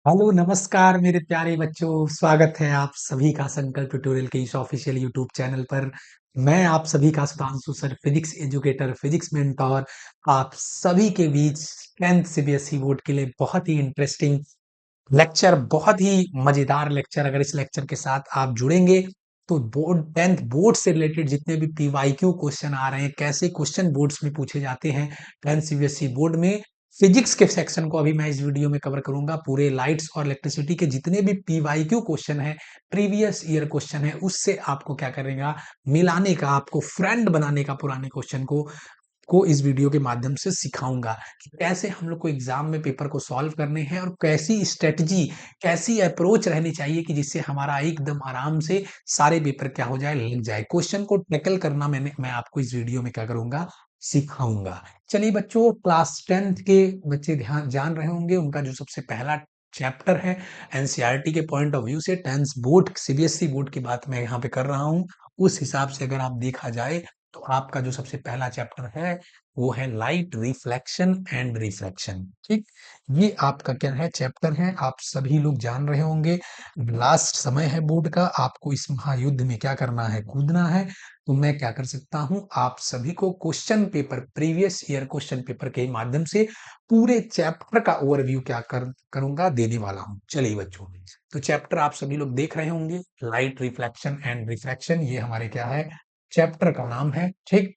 Hello नमस्कार मेरे प्यारे बच्चों। स्वागत है आप सभी का संकल्प ट्यूटोरियल के इस ऑफिशियल यूट्यूब चैनल पर। मैं आप सभी का Sudhanshu sir, physics educator, physics mentor, आप सभी के बीच 10th सीबीएसई बोर्ड के लिए बहुत ही इंटरेस्टिंग लेक्चर, बहुत ही मजेदार लेक्चर। अगर इस लेक्चर के साथ आप जुड़ेंगे तो बोर्ड 10th बोर्ड से रिलेटेड जितने भी पीवाईक्यू क्वेश्चन आ रहे हैं, कैसे क्वेश्चन बोर्ड्स में पूछे जाते हैं 10th सीबीएसई बोर्ड में, फिजिक्स के सेक्शन को अभी मैं इस वीडियो में कवर करूंगा। पूरे लाइट्स और इलेक्ट्रिसिटी के जितने भी पीवाईक्यू क्वेश्चन है, प्रीवियस ईयर क्वेश्चन है, उससे आपको क्या करेगा, मिलाने का, आपको फ्रेंड बनाने का पुराने क्वेश्चन को इस वीडियो के माध्यम से सिखाऊंगा कि कैसे हम लोग को एग्जाम में पेपर को सॉल्व करने हैं और कैसी स्ट्रेटजी, कैसी अप्रोच रहनी चाहिए कि जिससे हमारा एकदम आराम से सारे पेपर क्या हो जाए, लग जाए। क्वेश्चन को टैकल करना मैं आपको इस वीडियो में क्या करूंगा, सिखाऊंगा। चलिए बच्चों, क्लास 10th के बच्चे ध्यान जान रहे होंगे, उनका जो सबसे पहला चैप्टर है एनसीईआरटी के पॉइंट ऑफ व्यू से, 10th बोर्ड सीबीएसई बोर्ड की बात मैं यहाँ पे कर रहा हूँ। उस हिसाब से अगर आप देखा जाए तो आपका जो सबसे पहला चैप्टर है वो है लाइट रिफ्लेक्शन एंड रिफ्रैक्शन। ठीक, ये आपका क्या है, चैप्टर है। आप सभी लोग जान रहे होंगे, लास्ट समय है बोर्ड का, आपको इस महायुद्ध में क्या करना है, कूदना है। तो मैं क्या कर सकता हूं, आप सभी को question paper, previous year question paper के माध्यम से पूरे चैप्टर का ओवरव्यू क्या करूंगा, देने वाला हूं। चलिए बच्चों, तो चैप्टर आप सभी लोग देख रहे होंगे, लाइट रिफ्लेक्शन एंड रिफ्रैक्शन, ये हमारे क्या है, चैप्टर का नाम है। ठीक,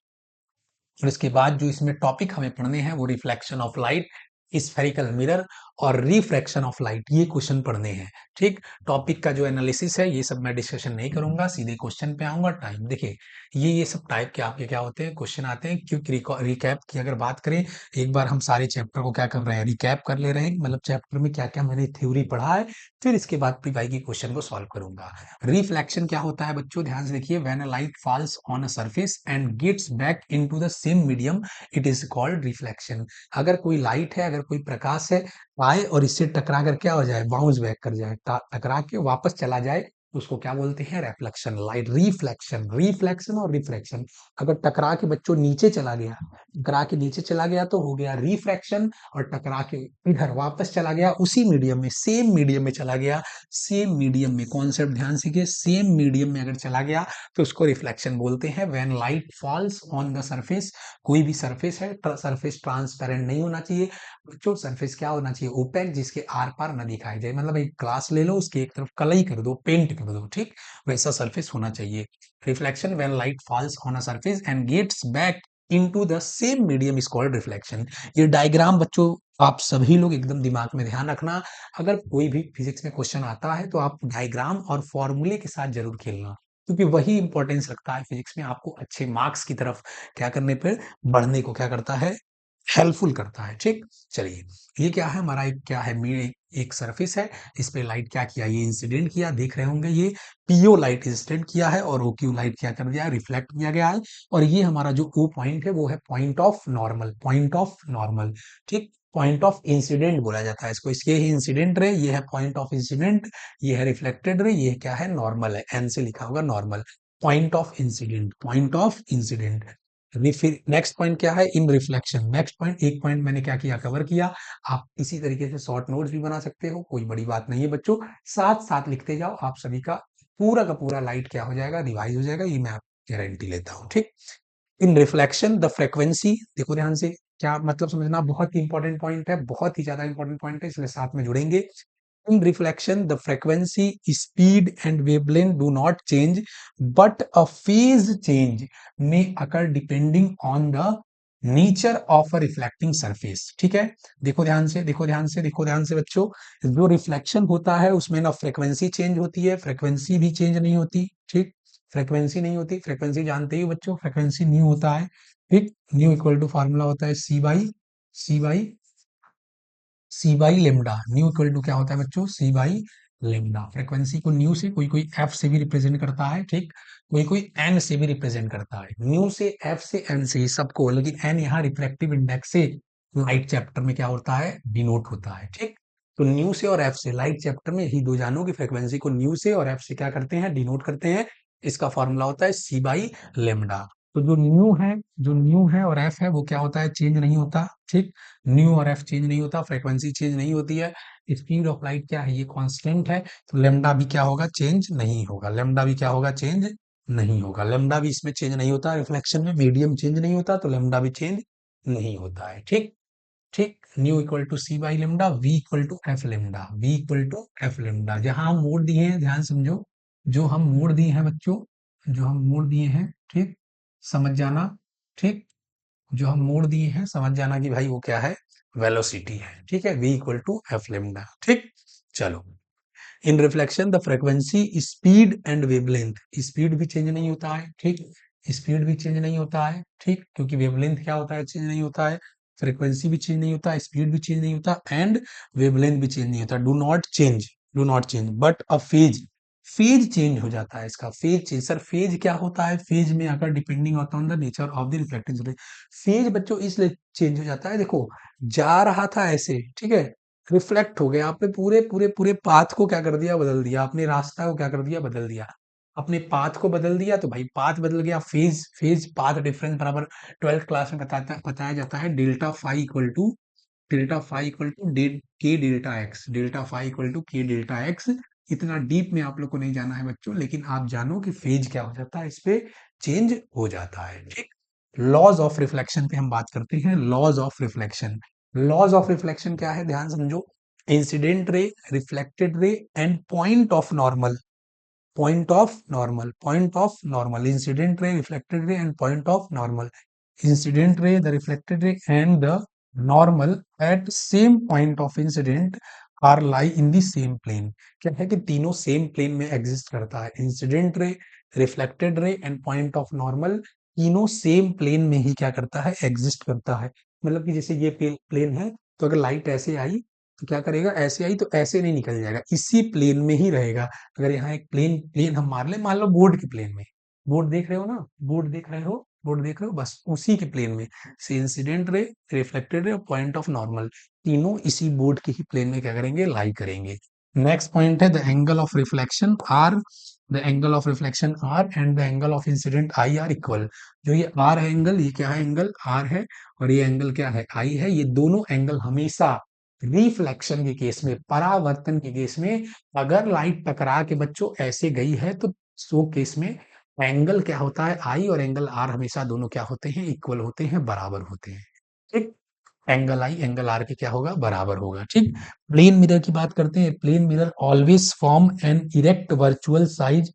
और इसके बाद जो इसमें टॉपिक हमें पढ़ने हैं वो reflection of light, spherical mirror और रिफ्रैक्शन ऑफ लाइट, ये क्वेश्चन पढ़ने हैं। ठीक, टॉपिक का जो एनालिसिस है ये सब मैं डिस्कशन नहीं करूंगा, सीधे क्वेश्चन पे आऊंगा। टाइम देखिए, ये सब टाइप के आपके क्या होते हैं, क्वेश्चन आते हैं। क्योंकि रिकैप की अगर बात करें, एक बार हम सारे चैप्टर को क्या कर रहे हैं, रिकैप कर ले रहे हैं, मतलब चैप्टर में क्या क्या मैंने थ्योरी पढ़ा है, फिर इसके बाद पीवाई की क्वेश्चन को सॉल्व करूंगा। रिफ्लेक्शन क्या होता है बच्चों, ध्यान से देखिए, when a light falls on a surface and gets back into the same medium, it is called reflection. अगर कोई लाइट है, अगर कोई प्रकाश है, आए और इससे टकरा कर क्या हो जाए, बाउंस बैक कर जाए, टकरा के वापस चला जाए, तो उसको क्या बोलते हैं, रिफ्लेक्शन। लाइट रिफ्लेक्शन, रिफ्लेक्शन और रिफ्रैक्शन। अगर टकरा के बच्चों नीचे चला गया, टकरा के नीचे चला गया तो हो गया रिफ्रैक्शन, और टकरा के इधर वापस चला गया, उसी मीडियम में, सेम मीडियम में चला गया, सेम मीडियम में, कॉन्सेप्ट ध्यान सीखिए, सेम मीडियम में अगर चला गया तो उसको रिफ्लेक्शन बोलते हैं। When light falls on the surface, कोई भी सरफेस है, सरफेस ट्रांसपेरेंट नहीं होना चाहिए बच्चों, सरफेस क्या होना चाहिए, ओपेक, जिसके आर पार न दिखाई जाए। मतलब एक ग्लास ले लो, उसकी एक तरफ कलई कर दो, पेंट कर दो, ठीक, वैसा सरफेस होना चाहिए। Reflection when light falls on a surface and gets back into the same medium is called reflection. ये डायग्राम बच्चों आप सभी लोग एकदम दिमाग में ध्यान रखना। अगर कोई भी फिजिक्स में क्वेश्चन आता है तो आप डायग्राम और फॉर्मूले के साथ जरूर खेलना, क्योंकि वही इंपॉर्टेंस रखता है फिजिक्स में, आपको अच्छे मार्क्स की तरफ क्या करने पर, बढ़ने को क्या करता है, हेल्पफुल करता है। ठीक, चलिए, ये क्या है हमारा, एक क्या है, एक सरफेस है, इस पे लाइट क्या किया, ये इंसिडेंट किया, देख रहे होंगे, ये पीओ लाइट इंसिडेंट किया है और ओक्यू लाइट क्या कर दिया है, रिफ्लेक्ट किया गया है। और ये हमारा जो ओ पॉइंट है वो है point of normal, point of normal. ठीक, पॉइंट ऑफ इंसिडेंट बोला जाता है इसको, इसके ही इंसिडेंट रे, ये है पॉइंट ऑफ इंसिडेंट, ये है रिफ्लेक्टेड रे, ये क्या है, नॉर्मल है, एन से लिखा होगा normal. Point of incident, point of incident. फिर नेक्स्ट पॉइंट क्या है, इन रिफ्लेक्शन। नेक्स्ट पॉइंट, एक पॉइंट मैंने क्या किया, कवर किया। आप इसी तरीके से शॉर्ट नोट्स भी बना सकते हो, कोई बड़ी बात नहीं है बच्चों, साथ साथ लिखते जाओ, आप सभी का पूरा लाइट क्या हो जाएगा, रिवाइज हो जाएगा, ये मैं आप गारंटी लेता हूँ। ठीक, इन रिफ्लेक्शन द फ्रीक्वेंसी, देखो ध्यान से, क्या मतलब समझना, बहुत ही इंपॉर्टेंट पॉइंट है, बहुत ही ज्यादा इंपॉर्टेंट पॉइंट है, इसलिए साथ में जुड़ेंगे। In reflection, the frequency, speed, and wavelength do not change, but a phase change may occur depending on the nature of a reflecting surface। ठीक है, देखो ध्यान से, देखो ध्यान से, देखो ध्यान से बच्चों, जो रिफ्लेक्शन होता है उसमें ना फ्रीक्वेंसी चेंज होती है, फ्रीक्वेंसी भी चेंज नहीं होती। ठीक, फ्रीक्वेंसी नहीं होती, फ्रीक्वेंसी जानते ही हो बच्चों, फ्रीक्वेंसी न्यू होता है। ठीक, न्यू इक्वल टू फार्मूला होता है C by C by lambda. Nu equal to क्या होता है बच्चों, सी बाई लेमडा। फ्रीक्वेंसी को न्यू से कोई कोई एफ से भी रिप्रेजेंट करता है, ठीक, कोई कोई एन से भी रिप्रेजेंट करता है, न्यू से, एफ से, एन से, सबको, लेकिन एन यहाँ रिफ्लेक्टिव इंडेक्स से लाइट चैप्टर में क्या होता है, डिनोट होता है। ठीक, तो न्यू से और एफ से, लाइट चैप्टर में ही दो जानों की फ्रीक्वेंसी को न्यू से और एफ से क्या करते हैं, डिनोट करते हैं। इसका फॉर्मूला होता है सी बाई लेमडा। तो जो न्यू है और एफ है वो क्या होता है, चेंज नहीं होता। ठीक, न्यू और एफ चेंज नहीं होता, फ्रीक्वेंसी चेंज नहीं होती है। स्पीड ऑफ लाइट क्या है, ये कांस्टेंट है, तो लेमडा भी क्या होगा, चेंज नहीं होगा। लेमडा भी क्या होगा, चेंज नहीं होगा। लेमडा भी इसमें चेंज नहीं होता, रिफ्लेक्शन में मीडियम चेंज नहीं होता, तो लेमडा भी चेंज नहीं होता है। ठीक, ठीक, nu equal to C by lambda, V equal to F lambda, V equal to F lambda. जहां हम मोड़ दिए हैं, ध्यान समझो, जो हम मोड़ दिए हैं बच्चों, जो हम मोड़ दिए हैं, ठीक, समझ जाना। ठीक, जो हम मोड़ दिए हैं समझ जाना कि भाई वो क्या है, वेलोसिटी है। ठीक है, v equal to F lambda. ठीक, चलो, in reflection the frequency, speed and wavelength, speed भी चेंज नहीं होता है। ठीक, स्पीड भी चेंज नहीं होता है। ठीक, क्योंकि वेवलेंथ क्या होता है, चेंज नहीं होता है। फ्रीक्वेंसी भी चेंज नहीं होता, स्पीड भी चेंज नहीं होता, एंड वेवलेंथ भी चेंज नहीं होता। Do not change, but a phase, phase change हो जाता है इसका। फेज चेंज, सर फेज क्या होता है, फेज में अगर डिपेंडिंग होता है the nature of the reflecting रे। फेज बच्चों इसलिए चेंज हो जाता है, देखो जा रहा था ऐसे, ठीक है, रिफ्लेक्ट हो गया, आपने पूरे पूरे पूरे पाथ को क्या कर दिया, बदल दिया, अपने रास्ता को क्या कर दिया, बदल दिया, अपने पाथ को बदल दिया, तो भाई पाथ बदल गया। फेज फेज पाथ डिफरेंस बराबर 12th क्लास में बताया जाता है, delta phi equal to K delta X, delta phi equal to K delta X. इतना डीप में आप लोग को नहीं जाना है बच्चों, लेकिन आप जानो कि फेज क्या हो जाता है, इस पे चेंज हो जाता है। ठीक, लॉज ऑफ रिफ्लेक्शन पे हम बात करते हैं। Laws of reflection, laws of reflection क्या है, ध्यान समझो। Incident ray, reflected ray and point of normal, incident ray, reflected ray and point of normal, incident ray, the reflected ray and the normal at same point of incident are lie in the same plane। क्या है कि तीनों same plane में exist करता है, incident ray, reflected ray and point of normal, तीनों same plane में ही क्या करता है, एग्जिस्ट करता है। मतलब कि जैसे ये प्लेन है, तो अगर लाइट ऐसे आई तो क्या करेगा, ऐसे आई तो ऐसे नहीं निकल जाएगा, इसी प्लेन में ही रहेगा। अगर यहाँ एक प्लेन प्लेन हम मार ले, मान लो बोर्ड के प्लेन में, बोर्ड देख रहे हो ना, बोर्ड देख रहे हो, बस उसी के प्लेन में से इंसिडेंट रे, रिफ्लेक्टेड रे और पॉइंट ऑफ नॉर्मल, तीनों इसी बोर्ड के ही प्लेन में क्या करेंगे, लाई करेंगे। नेक्स्ट पॉइंट है the angle of reflection R, the angle of reflection R and the angle of incident I R equal. जो ये आर है एंगल, ये क्या है, एंगल आर है, और ये एंगल क्या है, आई है। ये दोनों एंगल हमेशा रिफ्लेक्शन के केस में, परावर्तन के केस में, अगर लाइट टकरा के बच्चों ऐसे गई है, तो सो केस में एंगल क्या होता है, आई और एंगल आर हमेशा दोनों क्या होते हैं, इक्वल होते हैं, बराबर होते हैं। ठीक, एंगल आई एंगल आर के क्या होगा, बराबर होगा। ठीक, प्लेन मिरर की बात करते हैं। Plane mirror always form an erect virtual size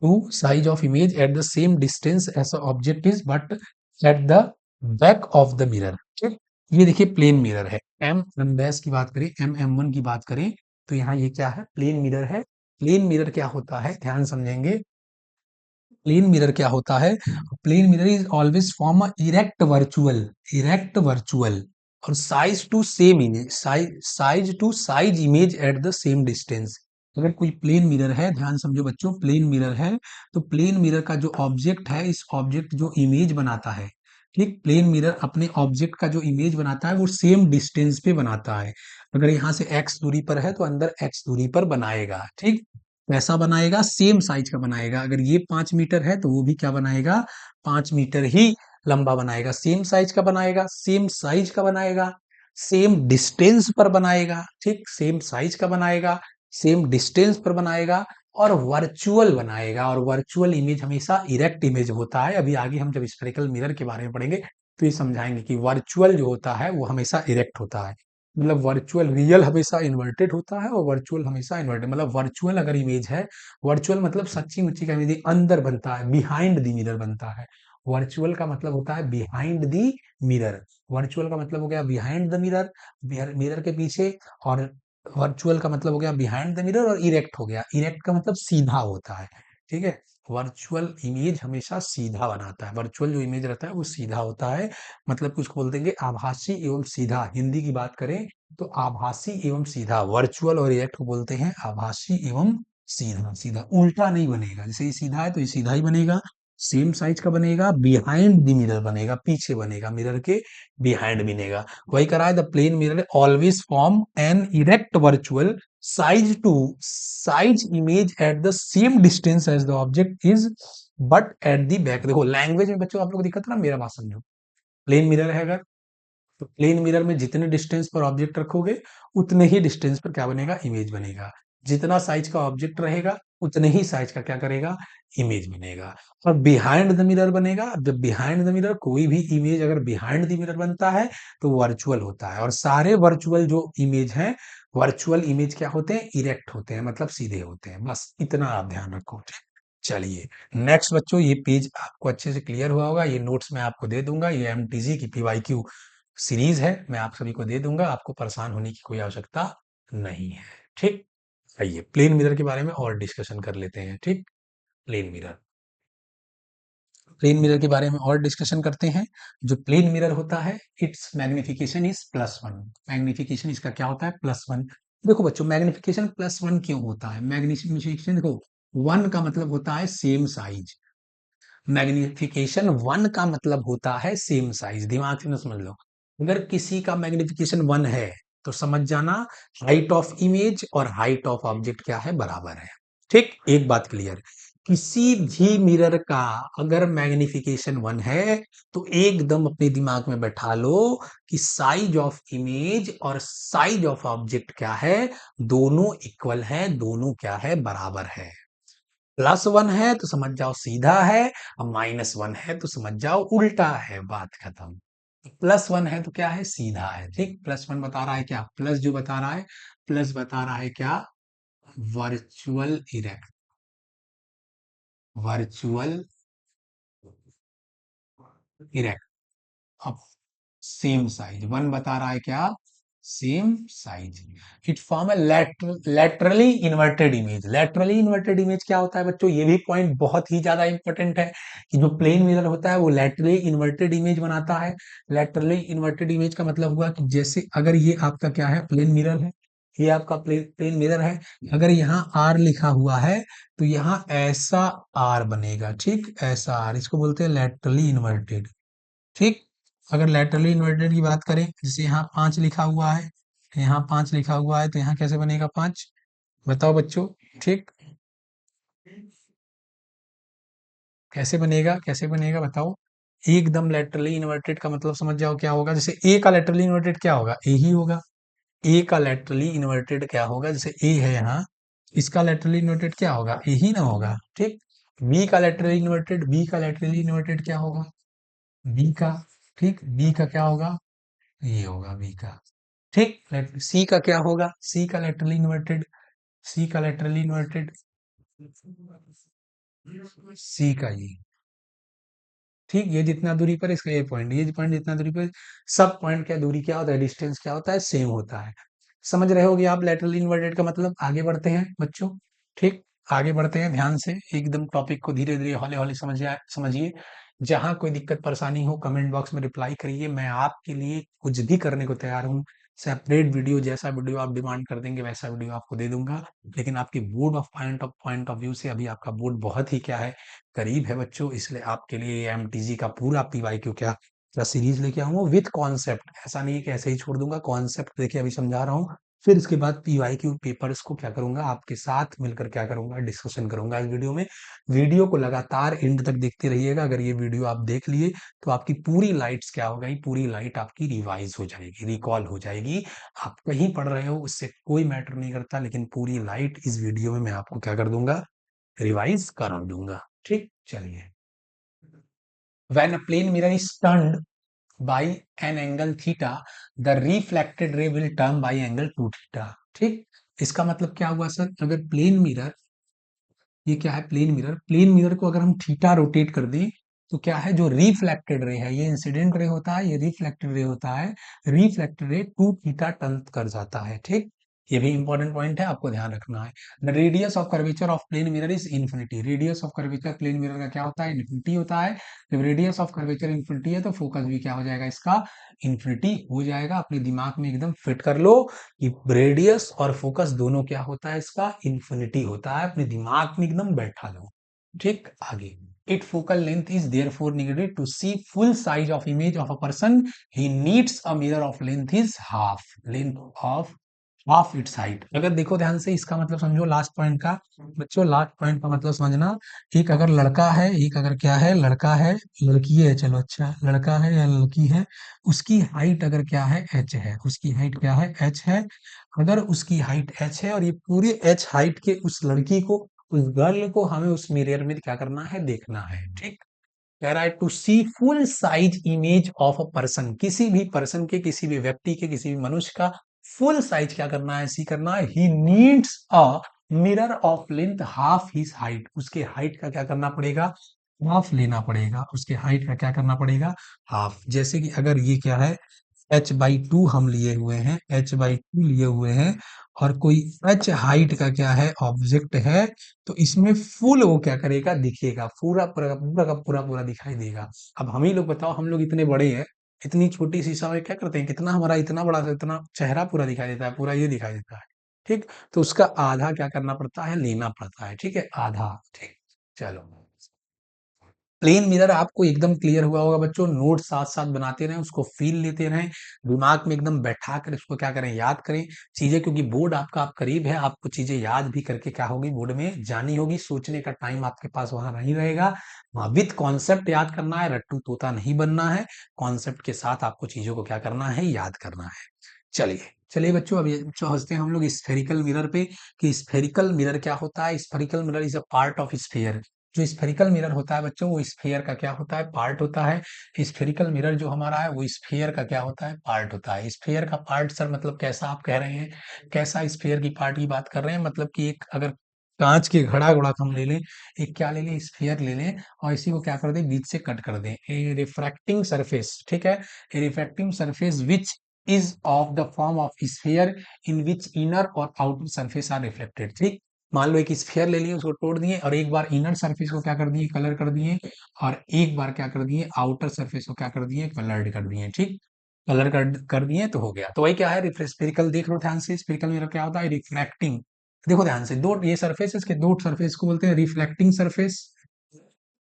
to size of image at the same distance as object is but at the back of the mirror. ठीक, ये देखिए प्लेन मिरर है। एम डैश की बात करें, M1 की बात करें, तो यहाँ ये क्या है, प्लेन मिरर है। प्लेन मिरर क्या होता है, ध्यान समझेंगे। प्लेन मिरर क्या होता है, plane mirror is always form erect virtual और size to same image, size to size image at the same distance. अगर कोई प्लेन मिरर है, ध्यान समझो बच्चों, प्लेन मिरर है, तो प्लेन मिरर का जो ऑब्जेक्ट है, इस ऑब्जेक्ट जो इमेज बनाता है, ठीक, प्लेन मिरर अपने ऑब्जेक्ट का जो इमेज बनाता है वो सेम डिस्टेंस पे बनाता है। अगर यहाँ से x दूरी पर है तो अंदर x दूरी पर बनाएगा। ठीक, कैसा बनाएगा, सेम साइज का बनाएगा। अगर ये 5 मीटर है तो वो भी क्या बनाएगा, 5 मीटर ही लंबा बनाएगा। सेम साइज का बनाएगा, सेम साइज का बनाएगा, सेम डिस्टेंस पर बनाएगा। ठीक, सेम साइज का बनाएगा, सेम डिस्टेंस पर बनाएगा और वर्चुअल बनाएगा। और वर्चुअल इमेज हमेशा इरेक्ट इमेज होता है। अभी आगे हम जब स्फेरिकल मिरर के बारे में पढ़ेंगे तो ये समझाएंगे कि वर्चुअल जो होता है वो हमेशा इरेक्ट होता है। मतलब वर्चुअल, रियल हमेशा इन्वर्टेड होता है और वर्चुअल हमेशा इन्वर्टेड। मतलब वर्चुअल अगर इमेज है, वर्चुअल मतलब सच्ची मुच्ची का इमेज अंदर बनता है, बिहाइंड द मिरर बनता है। वर्चुअल का मतलब होता है बिहाइंड द मिरर, वर्चुअल का मतलब हो गया बिहाइंड द मिरर, मिरर के पीछे। और वर्चुअल का मतलब हो गया बिहाइंड द मिरर, और इरेक्ट हो गया, इरेक्ट का मतलब सीधा होता है। ठीक है, वर्चुअल इमेज हमेशा सीधा बनाता है, वर्चुअल जो इमेज रहता है वो सीधा होता है। मतलब कुछ बोल देंगे आभासी एवं सीधा, हिंदी की बात करें तो आभासी एवं सीधा, वर्चुअल और इरेक्ट को बोलते हैं आभासी एवं सीधा। सीधा उल्टा नहीं बनेगा, जैसे ये सीधा है तो ये सीधा ही बनेगा, सेम साइज का बनेगा, बिहाइंड द मिरर बनेगा, पीछे बनेगा, मिरर के बिहाइंड बनेगा। वही करा है, the plane mirror always form an erect virtual size image at the same distance as the object is but at the back. देखो लैंग्वेज में बच्चों आप लोग को दिक्कत है ना, मेरा बात समझो। प्लेन मिरर है अगर, तो प्लेन मिरर में जितने डिस्टेंस पर ऑब्जेक्ट रखोगे उतने ही डिस्टेंस पर क्या बनेगा, इमेज बनेगा। जितना साइज का ऑब्जेक्ट रहेगा उतने ही साइज का क्या करेगा, इमेज बनेगा। और बिहाइंड द मिरर बनेगा। अब जब बिहाइंड द मिरर कोई भी इमेज अगर बिहाइंड द मिरर बनता है तो वर्चुअल होता है। और सारे वर्चुअल जो इमेज हैं, वर्चुअल इमेज क्या होते हैं, इरेक्ट होते हैं, मतलब सीधे होते हैं। बस इतना आप ध्यान रखो, ठीक। चलिए नेक्स्ट बच्चों, ये पेज आपको अच्छे से क्लियर हुआ होगा। ये नोट्स मैं आपको दे दूंगा, ये एमटीजी की पीवाईक्यू सीरीज है, मैं आप सभी को दे दूंगा। आपको परेशान होने की कोई आवश्यकता नहीं है, ठीक। आइए प्लेन मिरर के बारे में और डिस्कशन कर लेते हैं, ठीक। प्लेन मिरर, प्लेन मिरर के बारे में और डिस्कशन करते हैं। जो प्लेन मिरर होता है, इट्स मैग्निफिकेशन इज +1। मैग्निफिकेशन इसका क्या होता है, +1। देखो बच्चों, मैग्निफिकेशन +1 क्यों होता है? मैग्निफिकेशन देखो, 1 का मतलब होता है सेम साइज। मैग्निफिकेशन 1 का मतलब होता है सेम साइज। दिमाग से ना समझ लो, अगर किसी का मैग्निफिकेशन 1 है तो समझ जाना हाइट ऑफ इमेज और हाइट ऑफ ऑब्जेक्ट क्या है, बराबर है। ठीक, एक बात क्लियर। किसी भी मिरर का अगर मैग्निफिकेशन 1 है तो एकदम अपने दिमाग में बैठा लो कि साइज ऑफ इमेज और साइज ऑफ ऑब्जेक्ट क्या है, दोनों इक्वल है, दोनों क्या है, बराबर है। +1 है तो समझ जाओ सीधा है, और -1 है तो समझ जाओ उल्टा है, बात खत्म। +1 है तो क्या है, सीधा है, ठीक। +1 बता रहा है क्या, प्लस जो बता रहा है, प्लस बता रहा है क्या, वर्चुअल इरेक्ट, वर्चुअल इरेक्ट। अब सेम साइज 1 बता रहा है क्या, same size. It form a laterally inverted image. Laterally inverted image क्या होता है बच्चों, ये भी पॉइंट बहुत ही ज्यादा इंपॉर्टेंट है कि जो प्लेन मिरर होता है वो लैटरली इन्वर्टेड इमेज बनाता है। लैटरली इन्वर्टेड इमेज का मतलब हुआ कि जैसे अगर ये आपका क्या है, प्लेन मिरर है, ये आपका प्लेन मिरर है, अगर यहाँ आर लिखा हुआ है तो यहाँ ऐसा आर बनेगा, ठीक, ऐसा आर, इसको बोलते हैं लैटरली इन्वर्टेड, ठीक। अगर लैटरली इन्वर्टेड की बात करें, जैसे यहाँ 5 लिखा हुआ है, यहाँ 5 लिखा हुआ है, तो यहाँ कैसे बनेगा 5, बताओ बच्चों, ठीक। कैसे बनेगा, कैसे बनेगा बताओ। एकदम लैटरली इन्वर्टेड का मतलब समझ जाओ क्या होगा। जैसे ए का लैटरली इन्वर्टेड क्या होगा, ए ही होगा। ए का लैटरली इन्वर्टेड क्या होगा, जैसे ए है यहाँ, इसका लैटरली इन्वर्टेड क्या होगा, ए ही ना होगा, ठीक। बी का लैटरली इन्वर्टेड, बी का लैटरली इन्वर्टेड क्या होगा, बी का, ठीक, बी का क्या होगा, ये होगा बी का, ठीक। सी का क्या होगा, सी का लेटरली इन्वर्टेड, सी का लेटरली इन्वर्टेड, सी का ये, ठीक। ये जितना दूरी पर इसका ये पॉइंट, ये पॉइंट जितना दूरी पर, सब पॉइंट क्या दूरी क्या होता है, डिस्टेंस क्या होता है, सेम होता है। समझ रहे होगे आप लेटरली इन्वर्टेड का मतलब। आगे बढ़ते हैं बच्चों, ठीक। आगे बढ़ते हैं ध्यान से, एकदम टॉपिक को धीरे धीरे हौले हौले समझिए। जहां कोई दिक्कत परेशानी हो कमेंट बॉक्स में रिप्लाई करिए, मैं आपके लिए कुछ भी करने को तैयार हूँ। सेपरेट वीडियो, जैसा वीडियो आप डिमांड कर देंगे वैसा वीडियो आपको दे दूंगा। लेकिन आपकी board of point of view से अभी आपका बोर्ड बहुत ही क्या है, करीब है बच्चों, इसलिए आपके लिए एमटीजी का पूरा पीवाईक्यू क्या क्या सीरीज लेके आऊंगा विथ कॉन्सेप्ट। ऐसा नहीं है कि ऐसे ही छोड़ दूंगा, कॉन्सेप्ट देखिए अभी समझा रहा हूँ। फिर इसके बाद पीवाईक्यू पेपर्स को क्या करूंगा, आपके साथ मिलकर क्या करूंगा, डिस्कशन करूंगा इस वीडियो में। वीडियो को लगातार एंड तक देखते रहिएगा। अगर ये वीडियो आप देख लिए तो आपकी पूरी लाइट्स क्या हो गई, पूरी लाइट आपकी रिवाइज हो जाएगी, रिकॉल हो जाएगी। आप कहीं पढ़ रहे हो उससे कोई मैटर नहीं करता, लेकिन पूरी लाइट इस वीडियो में मैं आपको क्या कर दूंगा, रिवाइज करा दूंगा, ठीक। चलिए, when a plane mirror is turned by an angle theta, the reflected ray will turn by angle 2 theta, ठीक। इसका मतलब क्या हुआ सर, अगर प्लेन मिरर, ये क्या है प्लेन मिरर, प्लेन मिरर को अगर हम थीटा रोटेट कर दें तो क्या है, जो रिफ्लेक्टेड रे है, ये इंसिडेंट रे होता है, ये रिफ्लेक्टेड रे होता है, रिफ्लेक्टेड रे 2 थीटा टर्न कर जाता है, ठीक। ये भी इंपॉर्टेंट पॉइंट है, आपको ध्यान रखना है। The radius of curvature of plane mirror is infinity. Radius of curvature plane mirror का क्या होता है, इन्फिनिटी होता है। जब रेडियस ऑफ कर्वेचर इन्फिनिटी है तो फोकस भी क्या हो जाएगा, इसका इन्फिनिटी हो जाएगा। अपने दिमाग में एकदम फिट कर लो कि रेडियस और फोकस दोनों क्या होता है, इसका इन्फिनिटी होता है, अपने दिमाग में एकदम बैठा लो, ठीक। आगे, it focal length is therefore needed to see full size of image of a person, he needs a mirror of length is half length of half its height. अगर देखो ध्यान से इसका मतलब समझो लास्ट पॉइंट का, बच्चों लास्ट पॉइंट का मतलब समझना। एक अगर लड़का है, एक अगर क्या है, लड़का है, लड़की है, चलो अच्छा लड़का है या लड़की है, उसकी हाइट अगर क्या है, एच है, उसकी हाइट क्या है, एच है। अगर उसकी हाइट एच है और ये पूरी एच हाइट के उस लड़की को, उस गर्ल को हमें उस मिरर में क्या करना है, देखना है। ठीक, कह रहा है to see full size image of a person, किसी भी पर्सन के, किसी भी व्यक्ति के, किसी भी मनुष्य का फुल साइज क्या करना है, सी करना है। ही needs a mirror of length half his height, उसके हाइट का क्या करना पड़ेगा, हाफ लेना पड़ेगा, उसके हाइट का क्या करना पड़ेगा, हाफ। जैसे कि अगर ये क्या है, h/2 हम लिए हुए हैं, h/2 लिए हुए हैं, और कोई h हाइट का क्या है, ऑब्जेक्ट है, तो इसमें फुल वो क्या करेगा, दिखेगा, पूरा पूरा का पूरा का पूरा पूरा दिखाई देगा। अब हम ही लोग बताओ, हम लोग इतने बड़े हैं, इतनी छोटी शीशा में क्या करते हैं, कितना हमारा इतना बड़ा सा इतना चेहरा पूरा दिखाई देता है, पूरा ये दिखाई देता है। ठीक, तो उसका आधा क्या करना पड़ता है, लेना पड़ता है। ठीक है, आधा। ठीक, चलो। प्लेन मिरर आपको एकदम क्लियर हुआ होगा बच्चों, नोट साथ साथ बनाते रहें, उसको फील लेते रहें, दिमाग में एकदम बैठा कर उसको क्या करें, याद करें चीजें, क्योंकि बोर्ड आपका आप करीब है, आपको चीजें याद भी करके क्या होगी, बोर्ड में जानी होगी, सोचने का टाइम आपके पास वहां नहीं रहेगा। विथ कॉन्सेप्ट याद करना है, रट्टू तोता नहीं बनना है, कॉन्सेप्ट के साथ आपको चीजों को क्या करना है, याद करना है। चलिए चलिए बच्चों, अब ये समझते हैं हम लोग स्फेरिकल मिरर पे, कि स्फेरिकल मिरर क्या होता है। Spherical mirror is a part of sphere. जो स्फेरिकल मिरर होता है बच्चों, वो स्फीयर का क्या होता है, पार्ट होता है। स्फेरिकल मिरर जो हमारा है, वो स्फीयर का क्या होता है, पार्ट होता है। स्फीयर का पार्ट सर मतलब कैसा आप कह रहे हैं, कैसा स्फीयर की पार्ट की बात कर रहे हैं, मतलब कि एक अगर कांच के घड़ा घड़ा हम ले लें, एक क्या ले लें, स्फीयर ले लें, और इसी को क्या कर दें, बीच से कट कर दें, ए रिफ्रैक्टिंग सरफेस। ठीक है, a refracting surface which is of the form of sphere in which inner और outer surface are reflected। ठीक, मान लो एक स्फीयर ले लिए, उसको तोड़ दिए, और एक बार इनर सरफेस को क्या कर दिए, कलर कर दिए, और एक बार क्या कर दिए, आउटर सरफेस को क्या कर दिए, कलर्ड कर दिए। ठीक, कलर कर दिए तो हो गया। तो वही क्या है, स्फेरिकल देख लो ध्यान से, स्फेरिकल मिरर क्या होता है, रिफ्रैक्टिंग। देखो ध्यान से, दो ये सरफेस के दो सरफेस को बोलते हैं reflecting surface,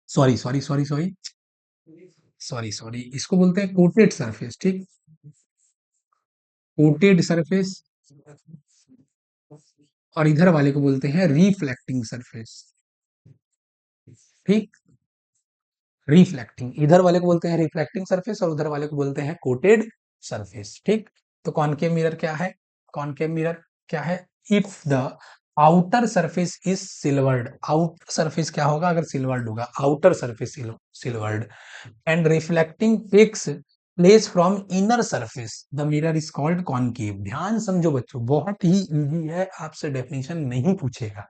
sorry sorry sorry sorry sorry sorry, इसको बोलते हैं कोटेड सरफेस। ठीक, कोटेड सरफेस, और इधर वाले को बोलते हैं रिफ्लेक्टिंग सरफेस। ठीक, रिफ्लेक्टिंग, इधर वाले को बोलते हैं रिफ्लेक्टिंग सरफेस, और उधर वाले को बोलते हैं कोटेड सरफेस। ठीक, तो कॉनकेव मिरर क्या है, कॉनकेव मिरर क्या है, if the outer surface is silvered, outer surface क्या होगा, अगर सिल्वर्ड होगा, outer surface silvered, and reflecting takes place from inner surface, the mirror is called concave. ध्यान समझो बच्चों, बहुत ही इजी है, आपसे डेफिनेशन नहीं पूछेगा,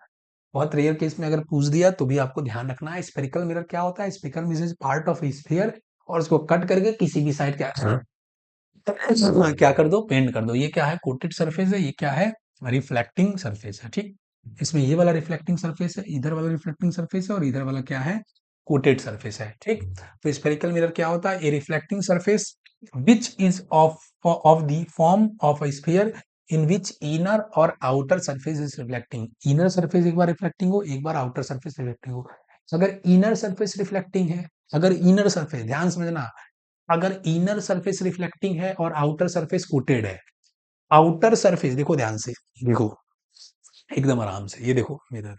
बहुत रेयर केस में अगर पूछ दिया तो भी आपको ध्यान रखना है। स्फेरिकल मिरर क्या होता है, spherical mirror is part of sphere, और उसको कट करके किसी भी साइड क्या क्या कर दो, पेंट कर दो। ये क्या है, कोटेड सरफेस है, ये क्या है, रिफ्लेक्टिंग सरफेस है। ठीक, इसमें ये वाला रिफ्लेक्टिंग सरफेस है, इधर वाला रिफ्लेक्टिंग सरफेस है, और इधर वाला क्या है, कोटेड सरफेस है। ठीक, तो स्फेरिकल मिरर क्या होता है, a reflecting surface which is of the form of a sphere in which inner और outer surface is reflecting. Inner surface एक बार रिफ्लेक्टिंग हो, एक बार आउटर सरफेस रिफ्लेक्टिंग हो। अगर इनर सरफेस रिफ्लेक्टिंग है, अगर इनर सरफेस, ध्यान समझना, अगर इनर सरफेस रिफ्लेक्टिंग है और आउटर सरफेस कोटेड है, आउटर सरफेस देखो ध्यान से, देखो एकदम आराम से, ये देखो मिरर,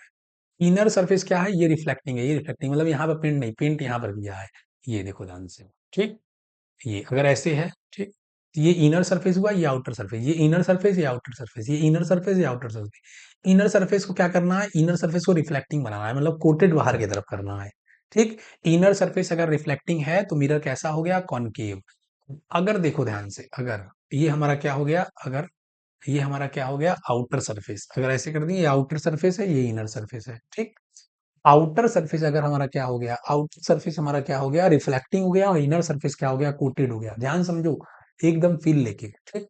इनर सरफेस क्या है, ये रिफ्लेक्टिंग है, ये रिफ्लेक्टिंग मतलब यहाँ पर पेंट नहीं, पेंट यहाँ पर किया है, ये देखो ध्यान से। ठीक, ये अगर ऐसे है, ठीक, तो ये इनर सरफेस हुआ, ये आउटर सरफेस, ये इनर सरफेस, ये आउटर सरफेस, ये इनर सरफेस, ये आउटर सरफेस। इनर सरफेस को क्या करना है, इनर सरफेस को रिफ्लेक्टिंग बनाना है, मतलब कोटेड बाहर की तरफ करना है। ठीक, इनर सरफेस अगर रिफ्लेक्टिंग है तो मिरर कैसा हो गया, कॉनकेव। अगर देखो ध्यान से, अगर ये हमारा क्या हो गया, अगर ये हमारा क्या हो गया, आउटर सरफेस, अगर ऐसे कर दिए, ये आउटर सरफेस है, ये इनर सरफेस है। ठीक, आउटर सरफेस अगर हमारा क्या हो गया, आउटर सरफेस हमारा क्या हो गया, रिफ्लेक्टिंग हो गया, और इनर सरफेस क्या हो गया, कोटेड हो गया। ध्यान समझो, एकदम फील लेके। ठीक,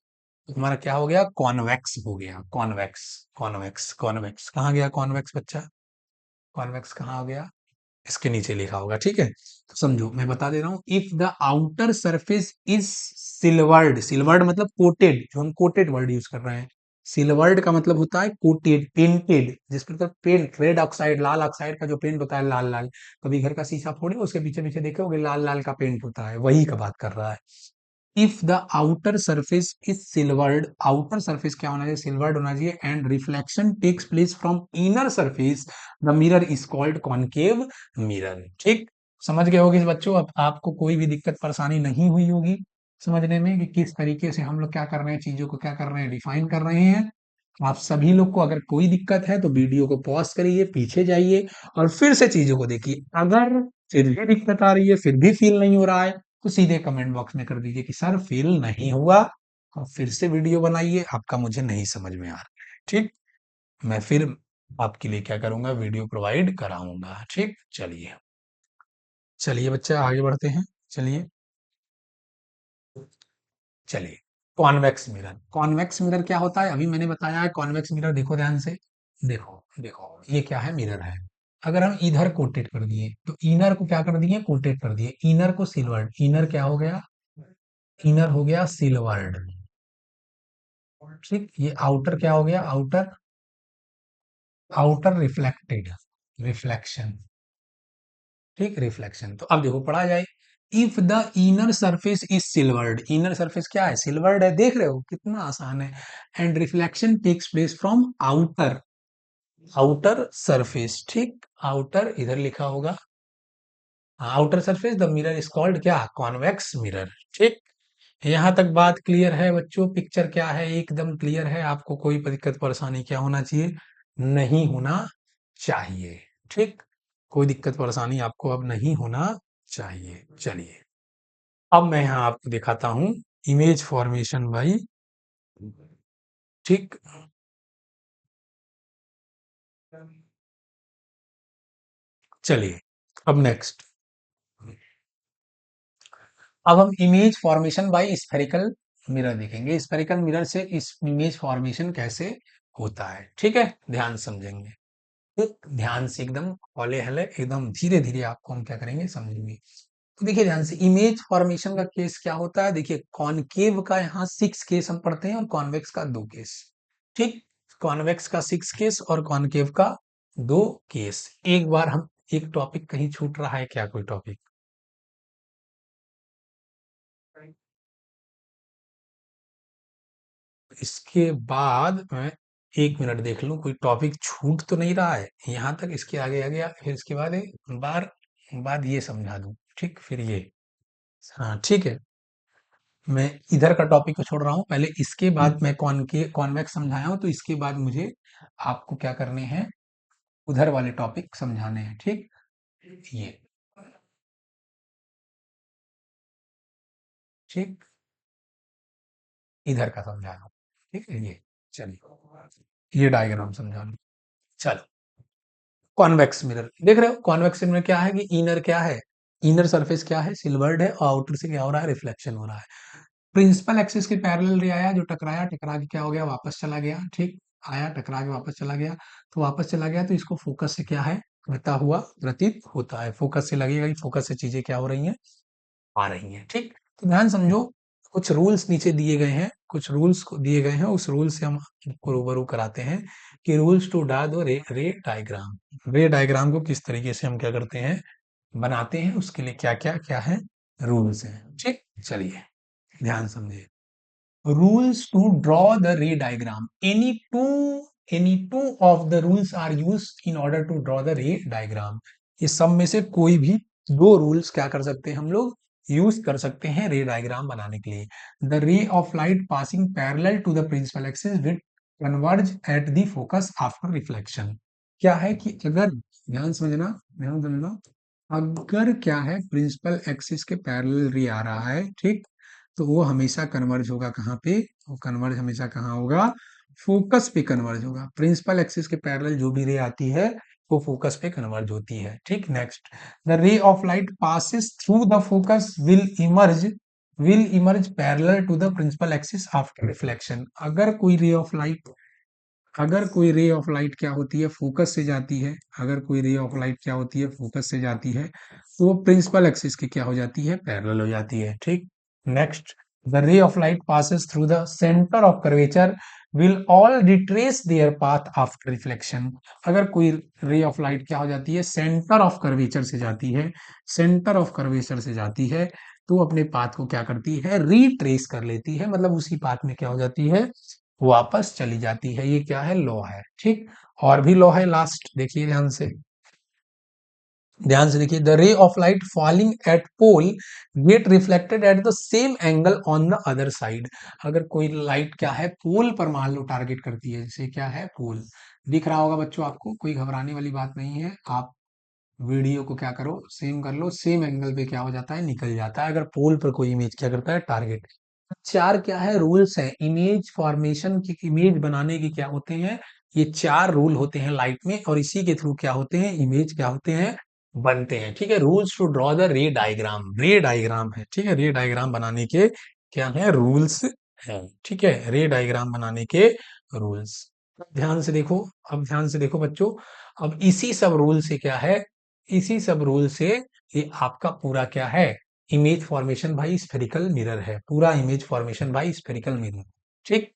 तो हमारा क्या हो गया, कॉन्वेक्स हो गया, कॉन्वेक्स, कॉन्वेक्स, कॉन्वेक्स कहाँ गया, कॉन्वेक्स बच्चा, कॉन्वेक्स कहाँ हो गया, इसके नीचे लिखा होगा। ठीक है, तो समझो, मैं बता दे रहा हूं, if the outer surface is silvered, silvered मतलब कोटेड, जो हम कोटेड वर्ड यूज कर रहे हैं, सिल्वर्ड का मतलब होता है कोटेड, पेंटेड, जिस पर पेंट, रेड ऑक्साइड, लाल ऑक्साइड का जो पेंट होता है, लाल लाल, कभी घर का शीशा फोड़े, उसके पीछे पीछे देखोगे लाल लाल का पेंट होता है, वही का बात कर रहा है। If the outer surface is silvered, outer surface क्या होना चाहिए, सिल्वर्ड होना चाहिए, and reflection takes place from inner surface, the mirror is called concave mirror. ठीक, समझ गए होगे बच्चों, अब आपको कोई भी दिक्कत परेशानी नहीं हुई होगी समझने में कि किस तरीके से हम लोग क्या कर रहे हैं, चीजों को क्या कर रहे हैं, डिफाइन कर रहे हैं। आप सभी लोग को अगर कोई दिक्कत है तो वीडियो को पॉज करिए, पीछे जाइए और फिर से चीजों को देखिए। अगर फिर भी दिक्कत आ रही है, फिर भी फील नहीं हो रहा है, तो सीधे कमेंट बॉक्स में कर दीजिए कि सर फील नहीं हुआ, और फिर से वीडियो बनाइए, आपका मुझे नहीं समझ में आ रहा है। ठीक, मैं फिर आपके लिए क्या करूंगा, वीडियो प्रोवाइड कराऊंगा। ठीक, चलिए चलिए बच्चे आगे बढ़ते हैं। चलिए चलिए, कॉन्वेक्स मिरर, कॉन्वेक्स मिरर क्या होता है अभी मैंने बताया है। कॉन्वेक्स मिरर देखो ध्यान से, देखो देखो ये क्या है, मिरर है। अगर हम इधर कोटेट कर दिए तो इनर को क्या कर दिए, कोटेट कर दिए, इनर को सिल्वर्ड, इनर क्या हो गया, इनर हो गया सिल्वर्ड। ठीक, ये आउटर क्या हो गया, आउटर, आउटर रिफ्लेक्टेड, रिफ्लेक्शन। ठीक, रिफ्लेक्शन। तो अब देखो पढ़ा जाए, if the inner surface is silvered, inner surface क्या है, सिल्वर्ड है, देख रहे हो कितना आसान है, and reflection takes place from outer, outer surface. ठीक, आउटर इधर लिखा होगा, outer surface, the mirror is called क्या, कॉन्वेक्स मिरर। ठीक, यहां तक बात क्लियर है बच्चों, पिक्चर क्या है, एकदम क्लियर है, आपको कोई दिक्कत परेशानी क्या होना चाहिए, नहीं होना चाहिए। ठीक, कोई दिक्कत परेशानी आपको अब नहीं होना चाहिए। चलिए, अब मैं यहाँ आपको दिखाता हूँ इमेज फॉर्मेशन भाई। ठीक, चलिए अब नेक्स्ट, अब हम image formation by spherical mirror देखेंगे, स्फेरिकल मिरर से इस इमेज फॉर्मेशन कैसे होता है। ठीक है, ध्यान समझेंगे, एक ध्यान से एकदम, हौले हले एकदम धीरे धीरे आपको हम क्या करेंगे, समझेंगे। तो देखिए ध्यान से, इमेज फॉर्मेशन का केस क्या होता है, देखिए कॉनकेव का यहाँ 6 केस हम पढ़ते हैं और कॉन्वेक्स का 2 केस। ठीक, कॉन्वेक्स का 6 केस और कॉनकेव का 2 केस। एक बार हम, एक टॉपिक कहीं छूट रहा है क्या, कोई टॉपिक, इसके बाद मैं 1 मिनट देख लूं कोई टॉपिक छूट तो नहीं रहा है यहाँ तक, इसके आगे आ गया, फिर इसके बाद एक बार बाद ये समझा दूं। ठीक, फिर ये, हाँ ठीक है, मैं इधर का टॉपिक को छोड़ रहा हूँ, पहले इसके बाद मैं कॉन्वेक्स समझाया हूँ, तो इसके बाद मुझे आपको क्या करने हैं, उधर वाले टॉपिक समझाने हैं। ठीक, ये, ठीक, इधर का समझा रहा हूँ। ठीक है, ये, चलिए ये डायग्राम समझा लूँ। चलो, कॉन्वेक्स मिरर देख रहे हो, कॉन्वेक्स मिरर क्या है कि इनर क्या है, इनर सरफेस क्या है, सिल्वर्ड है, और आउटर से क्या हो रहा है, रिफ्लेक्शन हो रहा है। प्रिंसिपल एक्सिस के पैरेलल रे आया, जो टकराया, टकरा के क्या हो गया, वापस चला गया। ठीक, आया टकरा के वापस चला गया, तो वापस चला गया तो इसको फोकस से क्या है, बता हुआ प्रतीत होता है, फोकस से लगेगा कि फोकस से चीजें क्या हो रही हैं, आ रही हैं। ठीक, तो ध्यान समझो, कुछ रूल्स नीचे दिए गए हैं, कुछ रूल्स दिए गए हैं, उस रूल से हम आपको रूबरू कराते हैं कि rules to draw the ray diagram, ray diagram को किस तरीके से हम क्या करते हैं, बनाते हैं, उसके लिए क्या क्या क्या है, रूल्स हैं। ठीक, चलिए ध्यान समझिए, rules to draw the ray diagram, any two of the rules are used in order to draw the ray diagram। ये सब में से कोई भी 2 रूल्स क्या कर सकते हैं हम लोग, यूज कर सकते हैं रे डायग्राम बनाने के लिए। The ray of light passing parallel to the principal axis will converge at the focus after reflection. क्या है कि अगर, ध्यान समझना, ध्यान समझना, अगर क्या है, प्रिंसिपल एक्सिस के पैरेलल रे आ रहा है, ठीक, तो वो हमेशा कन्वर्ज होगा कहाँ पे, वो कन्वर्ज हमेशा कहाँ होगा, फोकस पे कन्वर्ज होगा। प्रिंसिपल एक्सिस के पैरेलल जो भी रे आती है वो फोकस पे कन्वर्ज होती है। ठीक, next, the ray of light passes through the focus will emerge parallel to the principal axis after reflection. अगर कोई रे ऑफ लाइट क्या होती है, फोकस से जाती है, अगर कोई रे ऑफ लाइट क्या होती है, फोकस से जाती है, तो वो प्रिंसिपल एक्सिस की क्या हो जाती है, पैरेलल हो जाती है। ठीक, next, the ray of light passes through the centre of curvature will all retrace there path after reflection. अगर कोई रे ऑफ लाइट क्या हो जाती है, सेंटर ऑफ कर्वेचर से जाती है, सेंटर ऑफ कर्वेचर से जाती है, वस्तु अपने पाथ को क्या करती है, रिट्रेस कर लेती है, मतलब उसी पाथ में क्या हो जाती है, वापस चली जाती है। ये क्या है, लॉ है। ठीक, और भी लॉ है, लास्ट देखिए ध्यान से, ध्यान से देखिए, the ray of light falling at pole get reflected at the same angle on the other side. अगर कोई लाइट क्या है, पोल पर मान लो टारगेट करती है, जैसे क्या है, पोल दिख रहा होगा बच्चों आपको, कोई घबराने वाली बात नहीं है। आप वीडियो को क्या करो, सेम कर लो, सेम एंगल पे क्या हो जाता है, निकल जाता है, अगर पोल पर कोई इमेज क्या करता है, टारगेट। चार क्या है, रूल्स हैं इमेज फॉर्मेशन की, इमेज बनाने के क्या होते हैं, ये चार रूल होते हैं लाइट में, और इसी के थ्रू क्या होते हैं, इमेज क्या होते हैं, बनते हैं। ठीक है, rules to draw the ray diagram, ray diagram है। ठीक है, रे डायग्राम बनाने के क्या है, रूल्स है। ठीक है, रे डायग्राम बनाने के रूल्स। ध्यान से देखो, अब ध्यान से देखो बच्चों, अब इसी सब रूल से क्या है, इसी सब रूल से ये आपका पूरा क्या है, इमेज फॉर्मेशन भाई स्फेरिकल मिरर है, पूरा इमेज फॉर्मेशन भाई स्फेरिकल मिरर। ठीक,